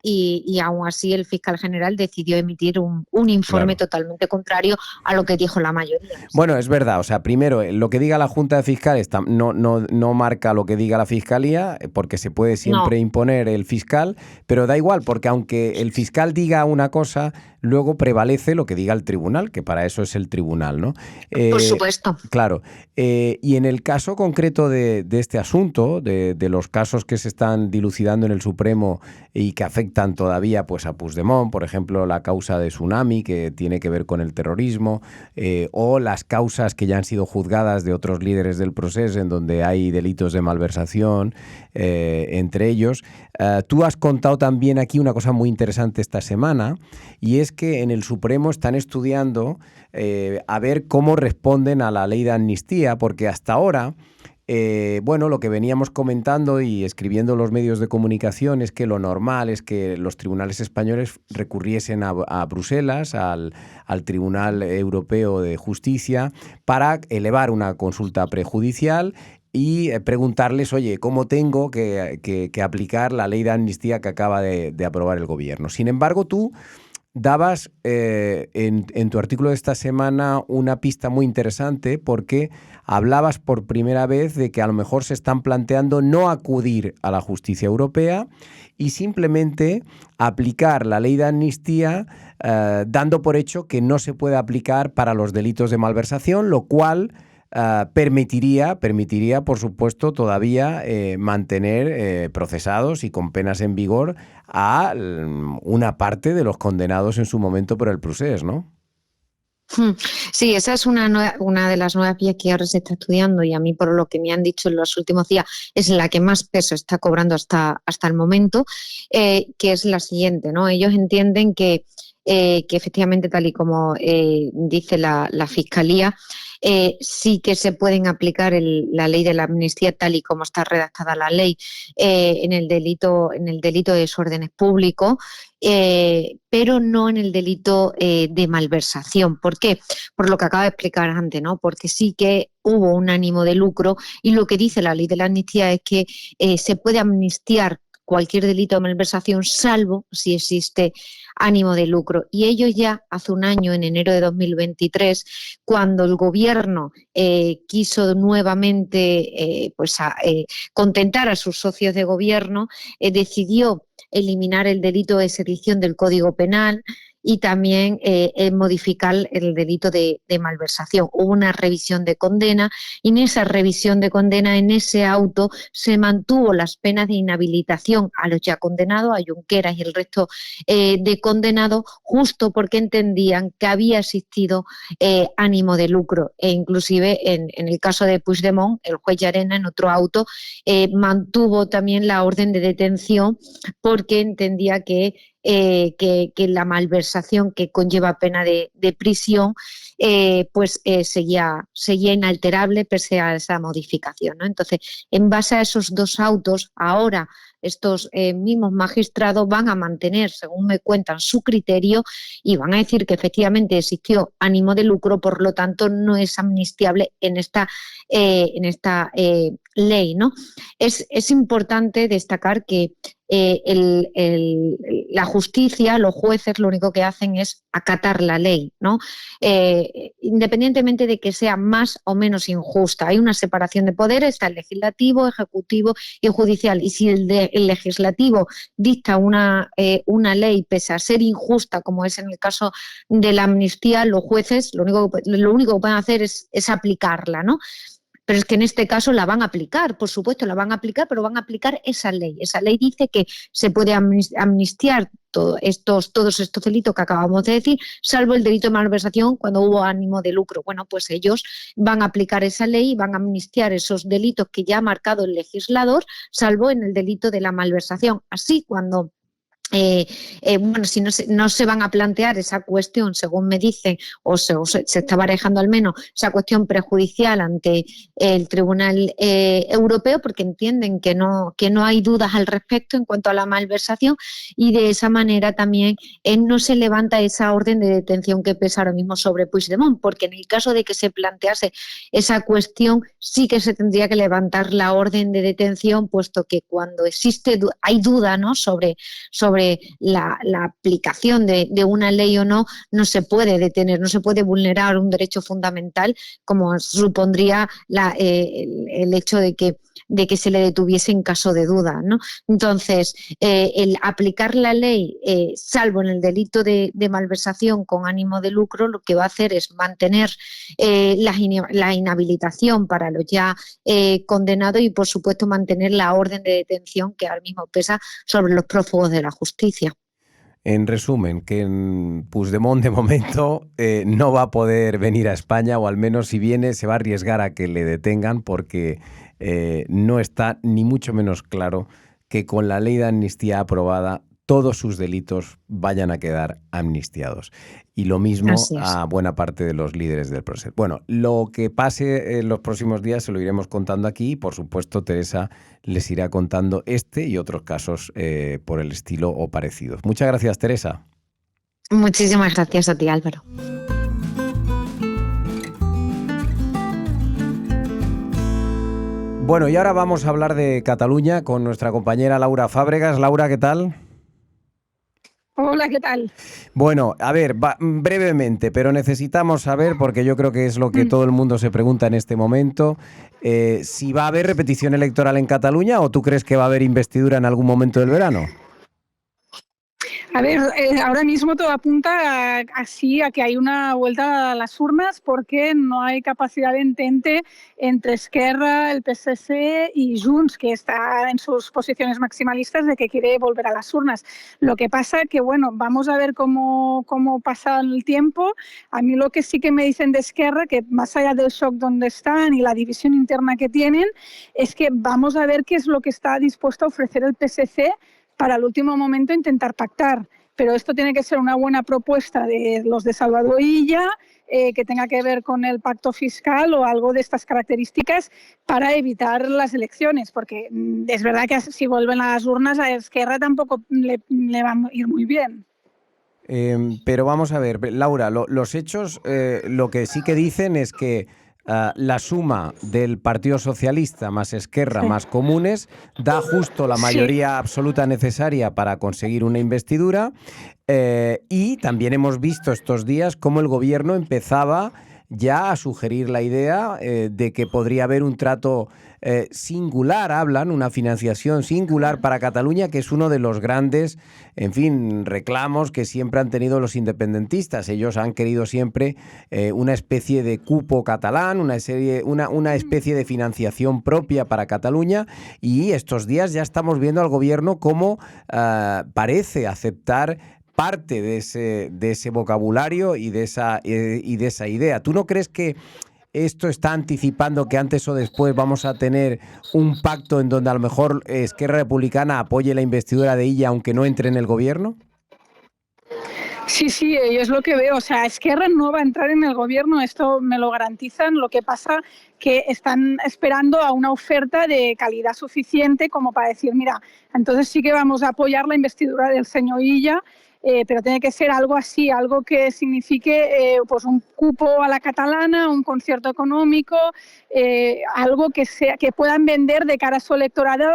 y aún así el fiscal general decidió emitir un informe totalmente contrario a lo que dijo la mayoría. Bueno, es verdad, o sea, primero, lo que diga la Junta de Fiscales no marca lo que diga la Fiscalía, porque se puede siempre imponer el fiscal, pero da igual, porque aunque el fiscal diga una cosa, luego prevalece lo que diga el tribunal, que para eso es el tribunal, ¿no? Por supuesto. Claro. Y en el caso concreto de este asunto, de los casos que se están dilucidando en el Supremo y que afectan todavía pues a Puigdemont, por ejemplo, la causa de Tsunami, que tiene que ver con el terrorismo, o las causas que ya han sido juzgadas de otros líderes del proceso, en donde hay delitos de malversación, entre ellos. Tú has contado también aquí una cosa muy interesante esta semana, y es que en el Supremo están estudiando a ver cómo responden a la ley de amnistía, porque hasta ahora, lo que veníamos comentando y escribiendo los medios de comunicación es que lo normal es que los tribunales españoles recurriesen a Bruselas, al Tribunal Europeo de Justicia, para elevar una consulta prejudicial y preguntarles, oye, ¿cómo tengo que aplicar la ley de amnistía que acaba de aprobar el gobierno? Sin embargo, tú dabas en tu artículo de esta semana una pista muy interesante, porque hablabas por primera vez de que a lo mejor se están planteando no acudir a la justicia europea y simplemente aplicar la ley de amnistía, dando por hecho que no se puede aplicar para los delitos de malversación, lo cual permitiría, por supuesto, todavía mantener procesados y con penas en vigor a una parte de los condenados en su momento por el procés, ¿no? Sí, esa es una de las nuevas vías que ahora se está estudiando, y a mí, por lo que me han dicho en los últimos días, es la que más peso está cobrando hasta el momento, que es la siguiente, ¿no? Ellos entienden que efectivamente, tal y como dice la Fiscalía, sí que se pueden aplicar la ley de la amnistía tal y como está redactada la ley en el delito de desórdenes públicos, pero no en el delito de malversación. ¿Por qué? Por lo que acabo de explicar antes, ¿no? Porque sí que hubo un ánimo de lucro, y lo que dice la ley de la amnistía es que se puede amnistiar cualquier delito de malversación, salvo si existe ánimo de lucro. Y ello ya hace un año, en enero de 2023, cuando el gobierno quiso nuevamente contentar a sus socios de gobierno, decidió eliminar el delito de sedición del Código Penal y también modificar el delito de malversación. Hubo una revisión de condena y en esa revisión de condena, en ese auto, se mantuvo las penas de inhabilitación a los ya condenados, a Junqueras y el resto de condenados, justo porque entendían que había existido ánimo de lucro. E inclusive en el caso de Puigdemont, el juez Llarena, en otro auto, mantuvo también la orden de detención porque entendía que la malversación, que conlleva pena de prisión, seguía inalterable pese a esa modificación, ¿no? Entonces, en base a esos dos autos, ahora estos mismos magistrados van a mantener, según me cuentan, su criterio y van a decir que efectivamente existió ánimo de lucro, por lo tanto no es amnistiable en esta ley, ¿no? Es importante destacar que la justicia, los jueces, lo único que hacen es acatar la ley, ¿no? Independientemente de que sea más o menos injusta. Hay una separación de poderes, está el legislativo, ejecutivo y judicial. Y si el legislativo dicta una ley, pese a ser injusta, como es en el caso de la amnistía, los jueces lo único que pueden hacer es aplicarla, ¿no? Pero es que en este caso la van a aplicar, por supuesto, la van a aplicar, pero van a aplicar esa ley. Esa ley dice que se puede amnistiar todos estos delitos que acabamos de decir, salvo el delito de malversación cuando hubo ánimo de lucro. Bueno, pues ellos van a aplicar esa ley y van a amnistiar esos delitos que ya ha marcado el legislador, salvo en el delito de la malversación. Así, cuando si no se van a plantear esa cuestión, según me dicen, o se está barajando al menos esa cuestión prejudicial ante el Tribunal Europeo, porque entienden que no hay dudas al respecto en cuanto a la malversación, y de esa manera también no se levanta esa orden de detención que pesa ahora mismo sobre Puigdemont, porque en el caso de que se plantease esa cuestión sí que se tendría que levantar la orden de detención, puesto que cuando hay duda, ¿no?, sobre la aplicación de una ley o no, no se puede detener, no se puede vulnerar un derecho fundamental como supondría el hecho de que se le detuviese en caso de duda, ¿no? Entonces, el aplicar la ley, salvo en el delito de malversación con ánimo de lucro, lo que va a hacer es mantener la inhabilitación para los ya condenados y, por supuesto, mantener la orden de detención que ahora mismo pesa sobre los prófugos de la justicia. En resumen, que Puigdemont de momento no va a poder venir a España, o al menos si viene se va a arriesgar a que le detengan, porque no está ni mucho menos claro que con la ley de amnistía aprobada todos sus delitos vayan a quedar amnistiados. Y lo mismo a buena parte de los líderes del proceso. Bueno, lo que pase en los próximos días se lo iremos contando aquí y, por supuesto, Teresa les irá contando este y otros casos por el estilo o parecidos. Muchas gracias, Teresa. Muchísimas gracias a ti, Álvaro. Bueno, y ahora vamos a hablar de Cataluña con nuestra compañera Laura Fábregas. Laura, ¿qué tal? Hola, ¿qué tal? Bueno, a ver, brevemente, pero necesitamos saber, porque yo creo que es lo que todo el mundo se pregunta en este momento, si va a haber repetición electoral en Cataluña o tú crees que va a haber investidura en algún momento del verano. A ver, ahora mismo todo apunta a que hay una vuelta a las urnas porque no hay capacidad de entente entre Esquerra, el PSC y Junts, que está en sus posiciones maximalistas de que quiere volver a las urnas. Lo que pasa que, bueno, vamos a ver cómo pasa el tiempo. A mí lo que sí que me dicen de Esquerra, que más allá del shock donde están y la división interna que tienen, es que vamos a ver qué es lo que está dispuesto a ofrecer el PSC para el último momento intentar pactar. Pero esto tiene que ser una buena propuesta de los de Salvador Illa, que tenga que ver con el pacto fiscal o algo de estas características para evitar las elecciones, porque es verdad que si vuelven a las urnas a Esquerra tampoco le va a ir muy bien. Pero vamos a ver, Laura, los hechos lo que sí que dicen es que la suma del Partido Socialista más Esquerra más Comunes da justo la mayoría absoluta necesaria para conseguir una investidura, y también hemos visto estos días cómo el gobierno empezaba ya a sugerir la idea de que podría haber un trato singular, hablan, una financiación singular para Cataluña, que es uno de los grandes, en fin, reclamos que siempre han tenido los independentistas. Ellos han querido siempre una especie de cupo catalán, una especie de financiación propia para Cataluña, y estos días ya estamos viendo al gobierno cómo parece aceptar parte de ese vocabulario y de esa idea. ¿Tú no crees que esto está anticipando que antes o después vamos a tener un pacto en donde a lo mejor Esquerra Republicana apoye la investidura de Illa aunque no entre en el gobierno? Sí, yo es lo que veo. O sea, Esquerra no va a entrar en el gobierno, esto me lo garantizan. Lo que pasa que están esperando a una oferta de calidad suficiente como para decir, mira, entonces sí que vamos a apoyar la investidura del señor Illa, pero tiene que ser algo así, algo que signifique pues un cupo a la catalana, un concierto económico, algo que puedan vender de cara a su electorado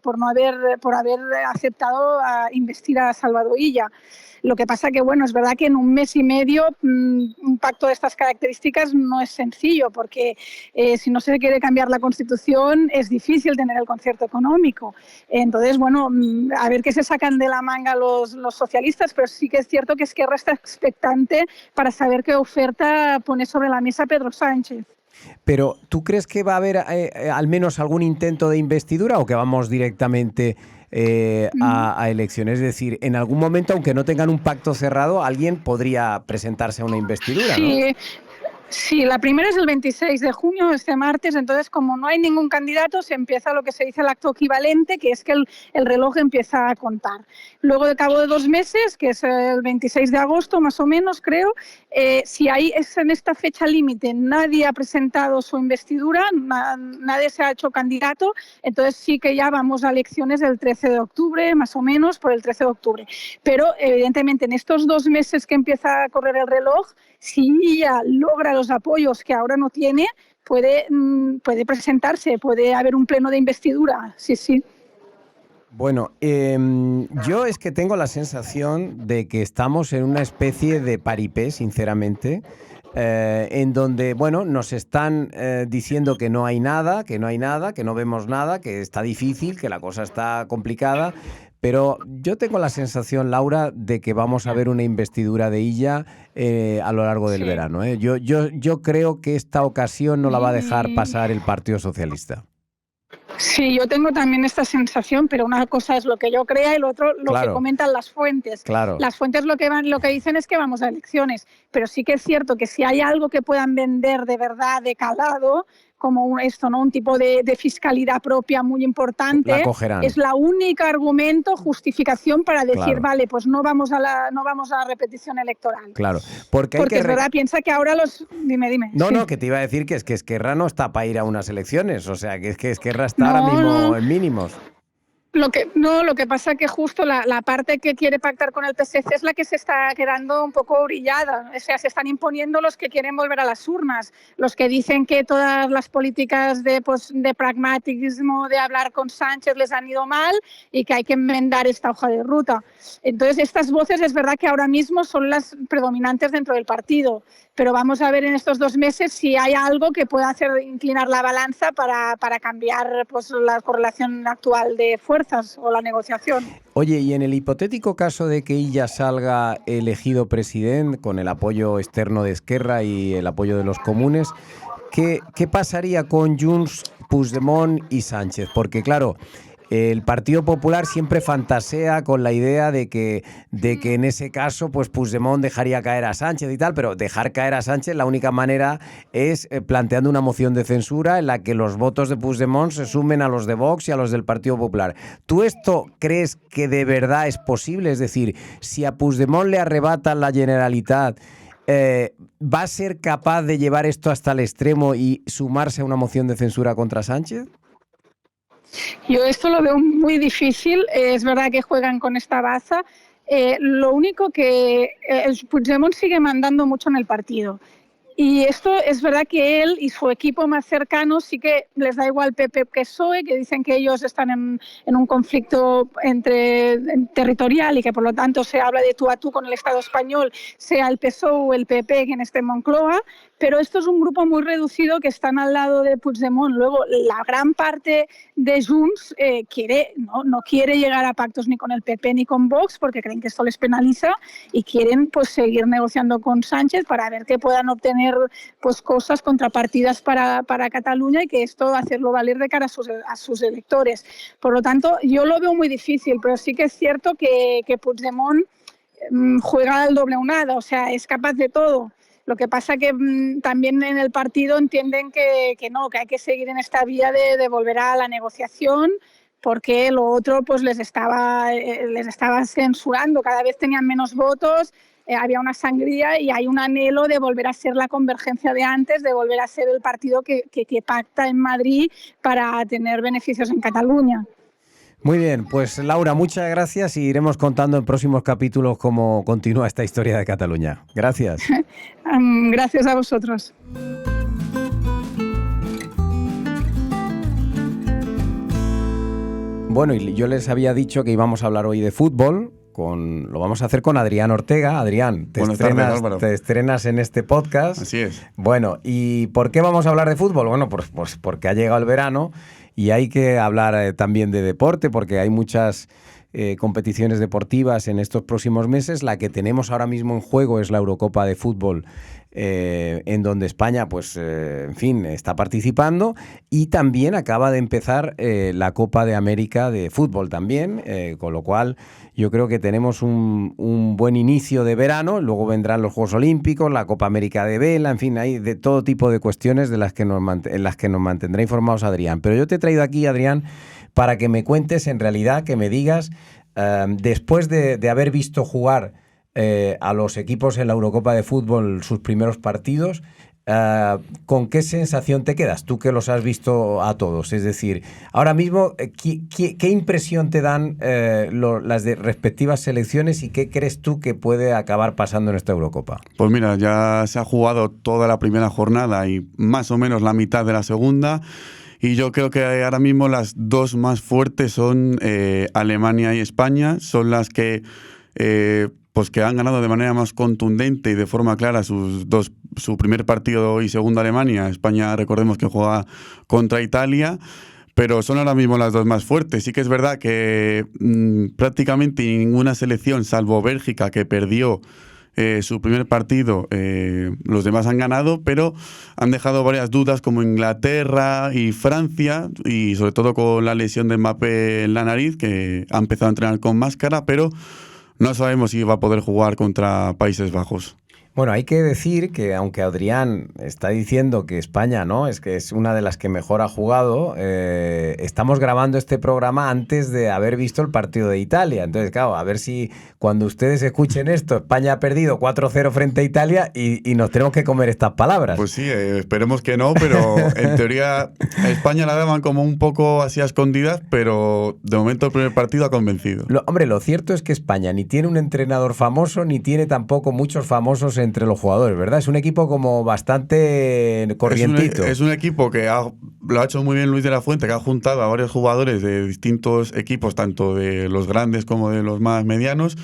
por haber aceptado a investir a Salvador Illa. Lo que pasa que, bueno, es verdad que en un mes y medio un pacto de estas características no es sencillo, porque si no se quiere cambiar la Constitución es difícil tener el concierto económico. Entonces, bueno, a ver qué se sacan de la manga los socialistas, pero sí que es cierto que Esquerra está expectante para saber qué oferta pone sobre la mesa Pedro Sánchez. Pero, ¿tú crees que va a haber al menos algún intento de investidura o que vamos directamente a elecciones? Es decir, en algún momento, aunque no tengan un pacto cerrado, alguien podría presentarse a una investidura, ¿no? Sí, la primera es el 26 de junio, este martes. Entonces, como no hay ningún candidato, se empieza lo que se dice el acto equivalente, que es que el reloj empieza a contar. Luego, de cabo de 2 meses, que es el 26 de agosto, más o menos, creo, si es en esta fecha límite, nadie ha presentado su investidura, nadie se ha hecho candidato, entonces sí que ya vamos a elecciones el 13 de octubre, más o menos, por el 13 de octubre. Pero, evidentemente, en estos 2 meses que empieza a correr el reloj, si ya logra los apoyos que ahora no tiene, puede presentarse, puede haber un pleno de investidura, sí. Bueno, yo es que tengo la sensación de que estamos en una especie de paripé, sinceramente, en donde, bueno, nos están diciendo que no hay nada, que no vemos nada, que está difícil, que la cosa está complicada. Pero yo tengo la sensación, Laura, de que vamos a ver una investidura de Illa a lo largo del verano. Yo creo que esta ocasión no la va a dejar pasar el Partido Socialista. Sí, yo tengo también esta sensación, pero una cosa es lo que yo crea y lo otro lo que comentan las fuentes. Claro. Las fuentes lo que dicen es que vamos a elecciones, pero sí que es cierto que si hay algo que puedan vender de verdad, de calado, como un tipo de fiscalidad propia muy importante, es la única argumento, justificación para decir, vale, pues no vamos a repetición electoral. Claro, porque es verdad, piensa que ahora Dime. No, que te iba a decir que es que Esquerra no está para ir a unas elecciones, o sea, que es que Esquerra está ahora mismo en mínimos. Lo que pasa es que justo la parte que quiere pactar con el PSC es la que se está quedando un poco orillada. O sea, se están imponiendo los que quieren volver a las urnas, los que dicen que todas las políticas de pragmatismo, de hablar con Sánchez les han ido mal y que hay que enmendar esta hoja de ruta. Entonces, estas voces es verdad que ahora mismo son las predominantes dentro del partido, pero vamos a ver en estos 2 meses si hay algo que pueda hacer inclinar la balanza para cambiar la correlación actual de fuerzas o la negociación. Oye, y en el hipotético caso de que Illa salga elegido presidente con el apoyo externo de Esquerra y el apoyo de los comunes, ¿qué pasaría con Junts, Puigdemont y Sánchez? Porque claro, el Partido Popular siempre fantasea con la idea de que en ese caso pues Puigdemont dejaría caer a Sánchez y tal, pero dejar caer a Sánchez la única manera es planteando una moción de censura en la que los votos de Puigdemont se sumen a los de Vox y a los del Partido Popular. ¿Tú esto crees que de verdad es posible? Es decir, si a Puigdemont le arrebatan la Generalitat, ¿va a ser capaz de llevar esto hasta el extremo y sumarse a una moción de censura contra Sánchez? Yo esto lo veo muy difícil. Es verdad que juegan con esta baza. Lo único que Puigdemont sigue mandando mucho en el partido. Y esto es verdad que él y su equipo más cercano sí que les da igual PP que PSOE, que dicen que ellos están en un conflicto territorial y que por lo tanto se habla de tú a tú con el Estado español, sea el PSOE o el PP quien esté en Moncloa, pero esto es un grupo muy reducido que están al lado de Puigdemont. Luego, la gran parte de Junts no quiere llegar a pactos ni con el PP ni con Vox porque creen que esto les penaliza y quieren pues seguir negociando con Sánchez para ver que puedan obtener pues cosas, contrapartidas para Cataluña y que esto hacerlo valer de cara a sus electores. Por lo tanto, yo lo veo muy difícil, pero sí que es cierto que Puigdemont juega al doble unada, o sea, es capaz de todo. Lo que pasa que también en el partido entienden que hay que seguir en esta vía de volver a la negociación, porque lo otro pues les estaba censurando, cada vez tenían menos votos, había una sangría y hay un anhelo de volver a ser la convergencia de antes, de volver a ser el partido que pacta en Madrid para tener beneficios en Cataluña. Muy bien, pues Laura, muchas gracias y iremos contando en próximos capítulos cómo continúa esta historia de Cataluña. Gracias. Gracias a vosotros. Bueno, y yo les había dicho que íbamos a hablar hoy de fútbol. Lo vamos a hacer con Adrián Ortega. Adrián, te estrenas en este podcast. Así es. Bueno, ¿y por qué vamos a hablar de fútbol? Bueno, pues porque ha llegado el verano y hay que hablar también de deporte, porque hay muchas competiciones deportivas en estos próximos meses. La que tenemos ahora mismo en juego es la Eurocopa de fútbol, en donde España, pues, en fin, está participando, y también acaba de empezar la Copa de América de fútbol también, con lo cual yo creo que tenemos un buen inicio de verano. Luego vendrán los Juegos Olímpicos, la Copa América de vela, en fin, hay de todo tipo de cuestiones en las que nos mantendrá informados Adrián. Pero yo te he traído aquí, Adrián, para que me cuentes, en realidad, que me digas, después de haber visto jugar a los equipos en la Eurocopa de fútbol sus primeros partidos, ¿con qué sensación te quedas? Tú que los has visto a todos. Es decir, ahora mismo, ¿qué impresión te dan las respectivas selecciones y qué crees tú que puede acabar pasando en esta Eurocopa? Pues mira, ya se ha jugado toda la primera jornada y más o menos la mitad de la segunda. Y yo creo que ahora mismo las dos más fuertes son Alemania y España. Son las que pues que han ganado de manera más contundente y de forma clara su primer partido y segundo Alemania. España, recordemos que juega contra Italia, pero son ahora mismo las dos más fuertes. Sí que es verdad que prácticamente ninguna selección, salvo Bélgica, que perdió su primer partido, los demás han ganado, pero han dejado varias dudas, como Inglaterra y Francia, y sobre todo con la lesión de Mbappé en la nariz, que ha empezado a entrenar con máscara, pero no sabemos si va a poder jugar contra Países Bajos. Bueno, hay que decir que aunque Adrián está diciendo que España no es que es una de las que mejor ha jugado, estamos grabando este programa antes de haber visto el partido de Italia. Entonces, claro, a ver si cuando ustedes escuchen esto, España ha perdido 4-0 frente a Italia y nos tenemos que comer estas palabras. Pues sí, esperemos que no, pero en teoría a España la daban como un poco así a escondidas, pero de momento el primer partido ha convencido. Hombre, lo cierto es que España ni tiene un entrenador famoso, ni tiene tampoco muchos famosos entre los jugadores, ¿verdad? Es un equipo como bastante corrientito. Es un equipo que lo ha hecho muy bien Luis de la Fuente, que ha juntado a varios jugadores de distintos equipos, tanto de los grandes como de los más medianos,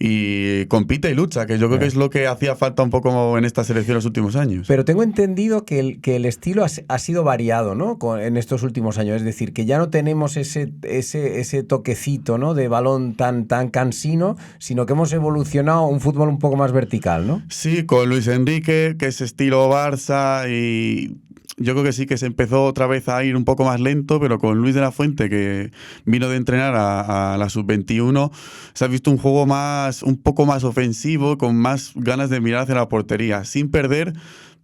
y compite y lucha, que yo creo que es lo que hacía falta un poco en esta selección los últimos años. Pero tengo entendido que el estilo ha sido variado, ¿no? En estos últimos años, es decir, que ya no tenemos ese toquecito, ¿no?, de balón tan cansino, sino que hemos evolucionado a un fútbol un poco más vertical, ¿no? Sí, con Luis Enrique, que es estilo Barça, y yo creo que sí que se empezó otra vez a ir un poco más lento, pero con Luis de la Fuente, que vino de entrenar a la sub-21, se ha visto un juego un poco más ofensivo, con más ganas de mirar hacia la portería, sin perder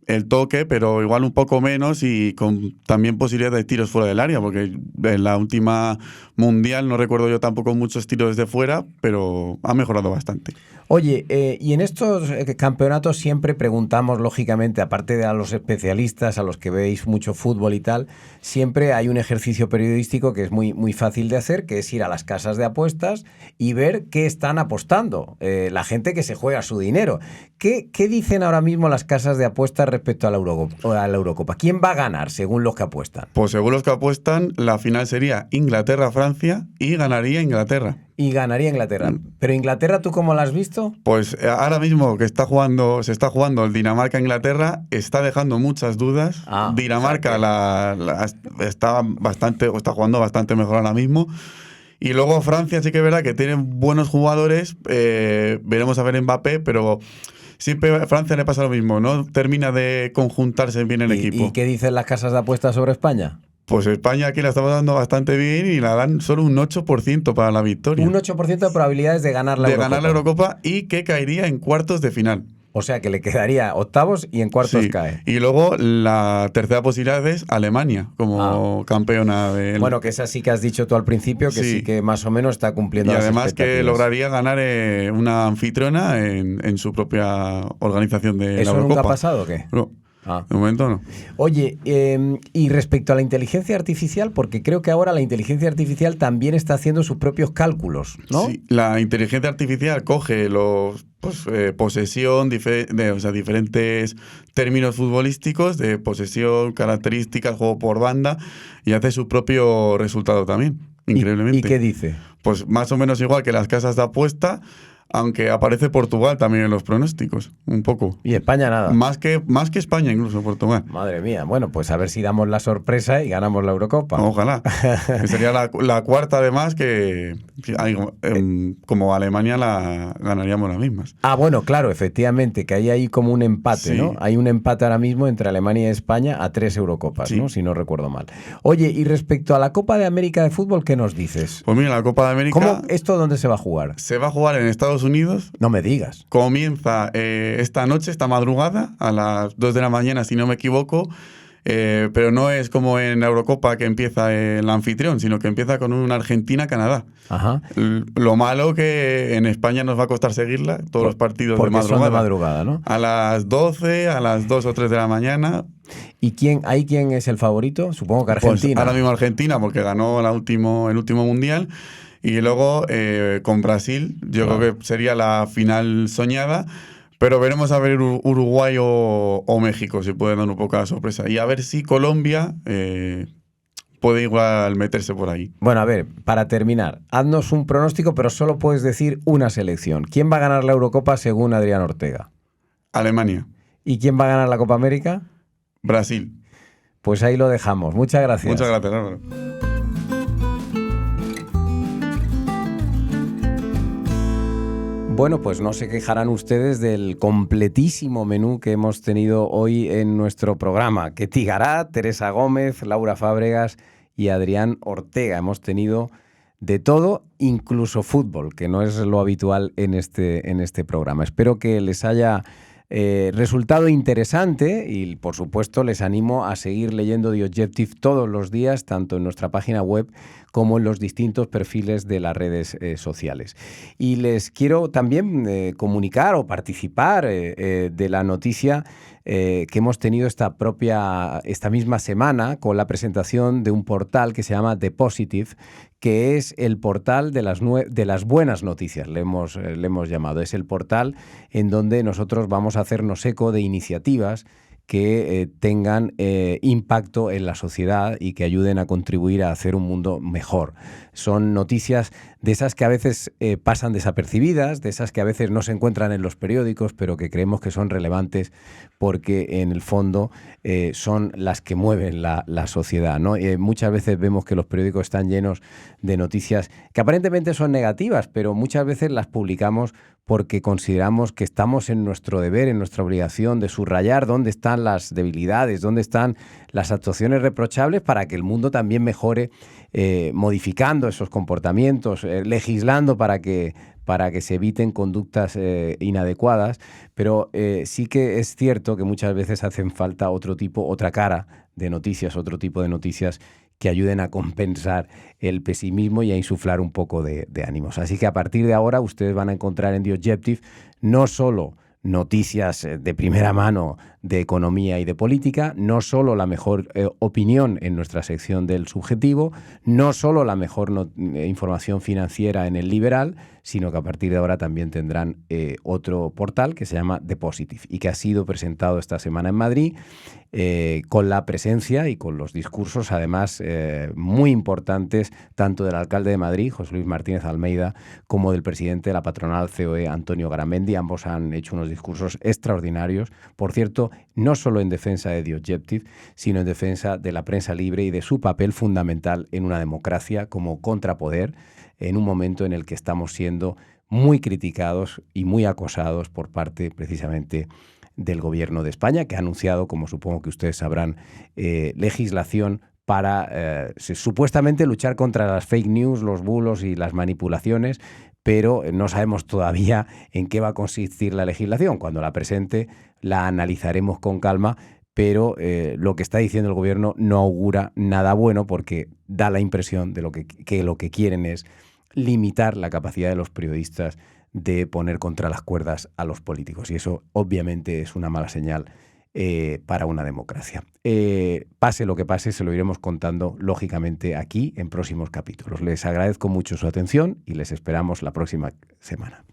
el toque, pero igual un poco menos, y con también posibilidad de tiros fuera del área, porque en la última mundial no recuerdo yo tampoco muchos tiros desde fuera, pero ha mejorado bastante. Oye, y en estos campeonatos siempre preguntamos, lógicamente, aparte de a los especialistas, a los que veis mucho fútbol y tal, siempre hay un ejercicio periodístico que es muy, muy fácil de hacer, que es ir a las casas de apuestas y ver qué están apostando, la gente que se juega su dinero. ¿Qué dicen ahora mismo las casas de apuestas respecto a la Eurocopa? ¿Quién va a ganar según los que apuestan? Pues según los que apuestan, la final sería Inglaterra-Francia y ganaría Inglaterra. Y ganaría Inglaterra. ¿Pero Inglaterra tú cómo la has visto? Pues ahora mismo que se está jugando el Dinamarca-Inglaterra, está dejando muchas dudas. Dinamarca está jugando bastante mejor ahora mismo. Y luego Francia sí que es verdad que tiene buenos jugadores. Veremos a ver Mbappé, pero siempre a Francia le pasa lo mismo, no termina de conjuntarse bien el equipo. ¿Y qué dicen las casas de apuestas sobre España? Pues España aquí la estamos dando bastante bien y la dan solo un 8% para la victoria. Un 8% de probabilidades de ganar la Eurocopa. De ganar la Eurocopa y que caería en cuartos de final. O sea que le quedaría octavos y en cuartos cae. Y luego la tercera posibilidad es Alemania como campeona del... Bueno, que esa sí que has dicho tú al principio, que sí que más o menos está cumpliendo las expectativas. Y además que lograría ganar una anfitriona en su propia organización de la Eurocopa. ¿Eso nunca ha pasado o qué? No. De momento no. Oye, y respecto a la inteligencia artificial, porque creo que ahora la inteligencia artificial también está haciendo sus propios cálculos, ¿no? Sí, la inteligencia artificial coge posesión, diferentes términos futbolísticos de posesión, características, juego por banda, y hace su propio resultado también, increíblemente. ¿Y qué dice? Pues más o menos igual que las casas de apuesta, aunque aparece Portugal también en los pronósticos, un poco. Y España nada. Más que España, incluso Portugal. Madre mía. Bueno, pues a ver si damos la sorpresa y ganamos la Eurocopa. Ojalá. Que sería la cuarta además que como Alemania la ganaríamos las mismas. Bueno, claro, efectivamente, que hay ahí como un empate, sí. ¿no? Hay un empate ahora mismo entre Alemania y España a 3 Eurocopas, sí. ¿no? Si no recuerdo mal. Oye, y respecto a la Copa de América de fútbol, ¿qué nos dices? Pues mira, la Copa de América... ¿Esto dónde se va a jugar? Se va a jugar en Estados Unidos. No me digas. Comienza esta madrugada, a las 2 de la mañana, si no me equivoco, pero no es como en la Eurocopa que empieza el anfitrión, sino que empieza con una Argentina-Canadá. Ajá. Lo malo que en España nos va a costar seguirla, todos los partidos de madrugada. Son de madrugada, ¿no? A las 12, a las 2 o 3 de la mañana. ¿Y quién es el favorito? Supongo que Argentina. Pues ahora mismo Argentina, porque ganó el último Mundial. Y luego con Brasil, yo creo que sería la final soñada, pero veremos a ver Uruguay o México, si puede dar un poco la sorpresa. Y a ver si Colombia puede igual meterse por ahí. Bueno, a ver, para terminar, haznos un pronóstico, pero solo puedes decir una selección. ¿Quién va a ganar la Eurocopa según Adrián Ortega? Alemania. ¿Y quién va a ganar la Copa América? Brasil. Pues ahí lo dejamos. Muchas gracias. Muchas gracias, Álvaro. Bueno, pues no se quejarán ustedes del completísimo menú que hemos tenido hoy en nuestro programa. Ketty Garat, Teresa Gómez, Laura Fábregas y Adrián Ortega. Hemos tenido de todo, incluso fútbol, que no es lo habitual en este programa. Espero que les haya resultado interesante y, por supuesto, les animo a seguir leyendo The Objective todos los días, tanto en nuestra página web como en los distintos perfiles de las redes sociales. Y les quiero también comunicar o participar de la noticia que hemos tenido esta misma semana con la presentación de un portal que se llama The Positive, que es el portal de las buenas noticias, le hemos llamado. Es el portal en donde nosotros vamos a hacernos eco de iniciativas que tengan impacto en la sociedad y que ayuden a contribuir a hacer un mundo mejor. Son noticias de esas que a veces pasan desapercibidas, de esas que a veces no se encuentran en los periódicos, pero que creemos que son relevantes porque en el fondo son las que mueven la sociedad, ¿no? Muchas veces vemos que los periódicos están llenos de noticias que aparentemente son negativas, pero muchas veces las publicamos porque consideramos que estamos en nuestro deber, en nuestra obligación de subrayar dónde están las debilidades, dónde están las actuaciones reprochables para que el mundo también mejore, modificando esos comportamientos, legislando para que se eviten conductas inadecuadas, pero sí que es cierto que muchas veces hacen falta otra cara de noticias, otro tipo de noticias que ayuden a compensar el pesimismo y a insuflar un poco de ánimos. Así que a partir de ahora ustedes van a encontrar en The Objective no solo noticias de primera mano de economía y de política, no solo la mejor opinión en nuestra sección del subjetivo, no solo la mejor información financiera en el Liberal, sino que a partir de ahora también tendrán otro portal que se llama The Positive y que ha sido presentado esta semana en Madrid con la presencia y con los discursos además muy importantes tanto del alcalde de Madrid, José Luis Martínez Almeida, como del presidente de la patronal COE, Antonio Garamendi. Ambos han hecho unos discursos extraordinarios, por cierto, no solo en defensa de The Objective, sino en defensa de la prensa libre y de su papel fundamental en una democracia como contrapoder en un momento en el que estamos siendo muy criticados y muy acosados por parte precisamente del Gobierno de España, que ha anunciado, como supongo que ustedes sabrán, legislación para supuestamente luchar contra las fake news, los bulos y las manipulaciones, pero no sabemos todavía en qué va a consistir la legislación. Cuando la presente la analizaremos con calma, pero lo que está diciendo el Gobierno no augura nada bueno porque da la impresión de que lo que quieren es limitar la capacidad de los periodistas de poner contra las cuerdas a los políticos. Y eso obviamente es una mala señal para una democracia. Pase lo que pase, se lo iremos contando lógicamente aquí en próximos capítulos. Les agradezco mucho su atención y les esperamos la próxima semana.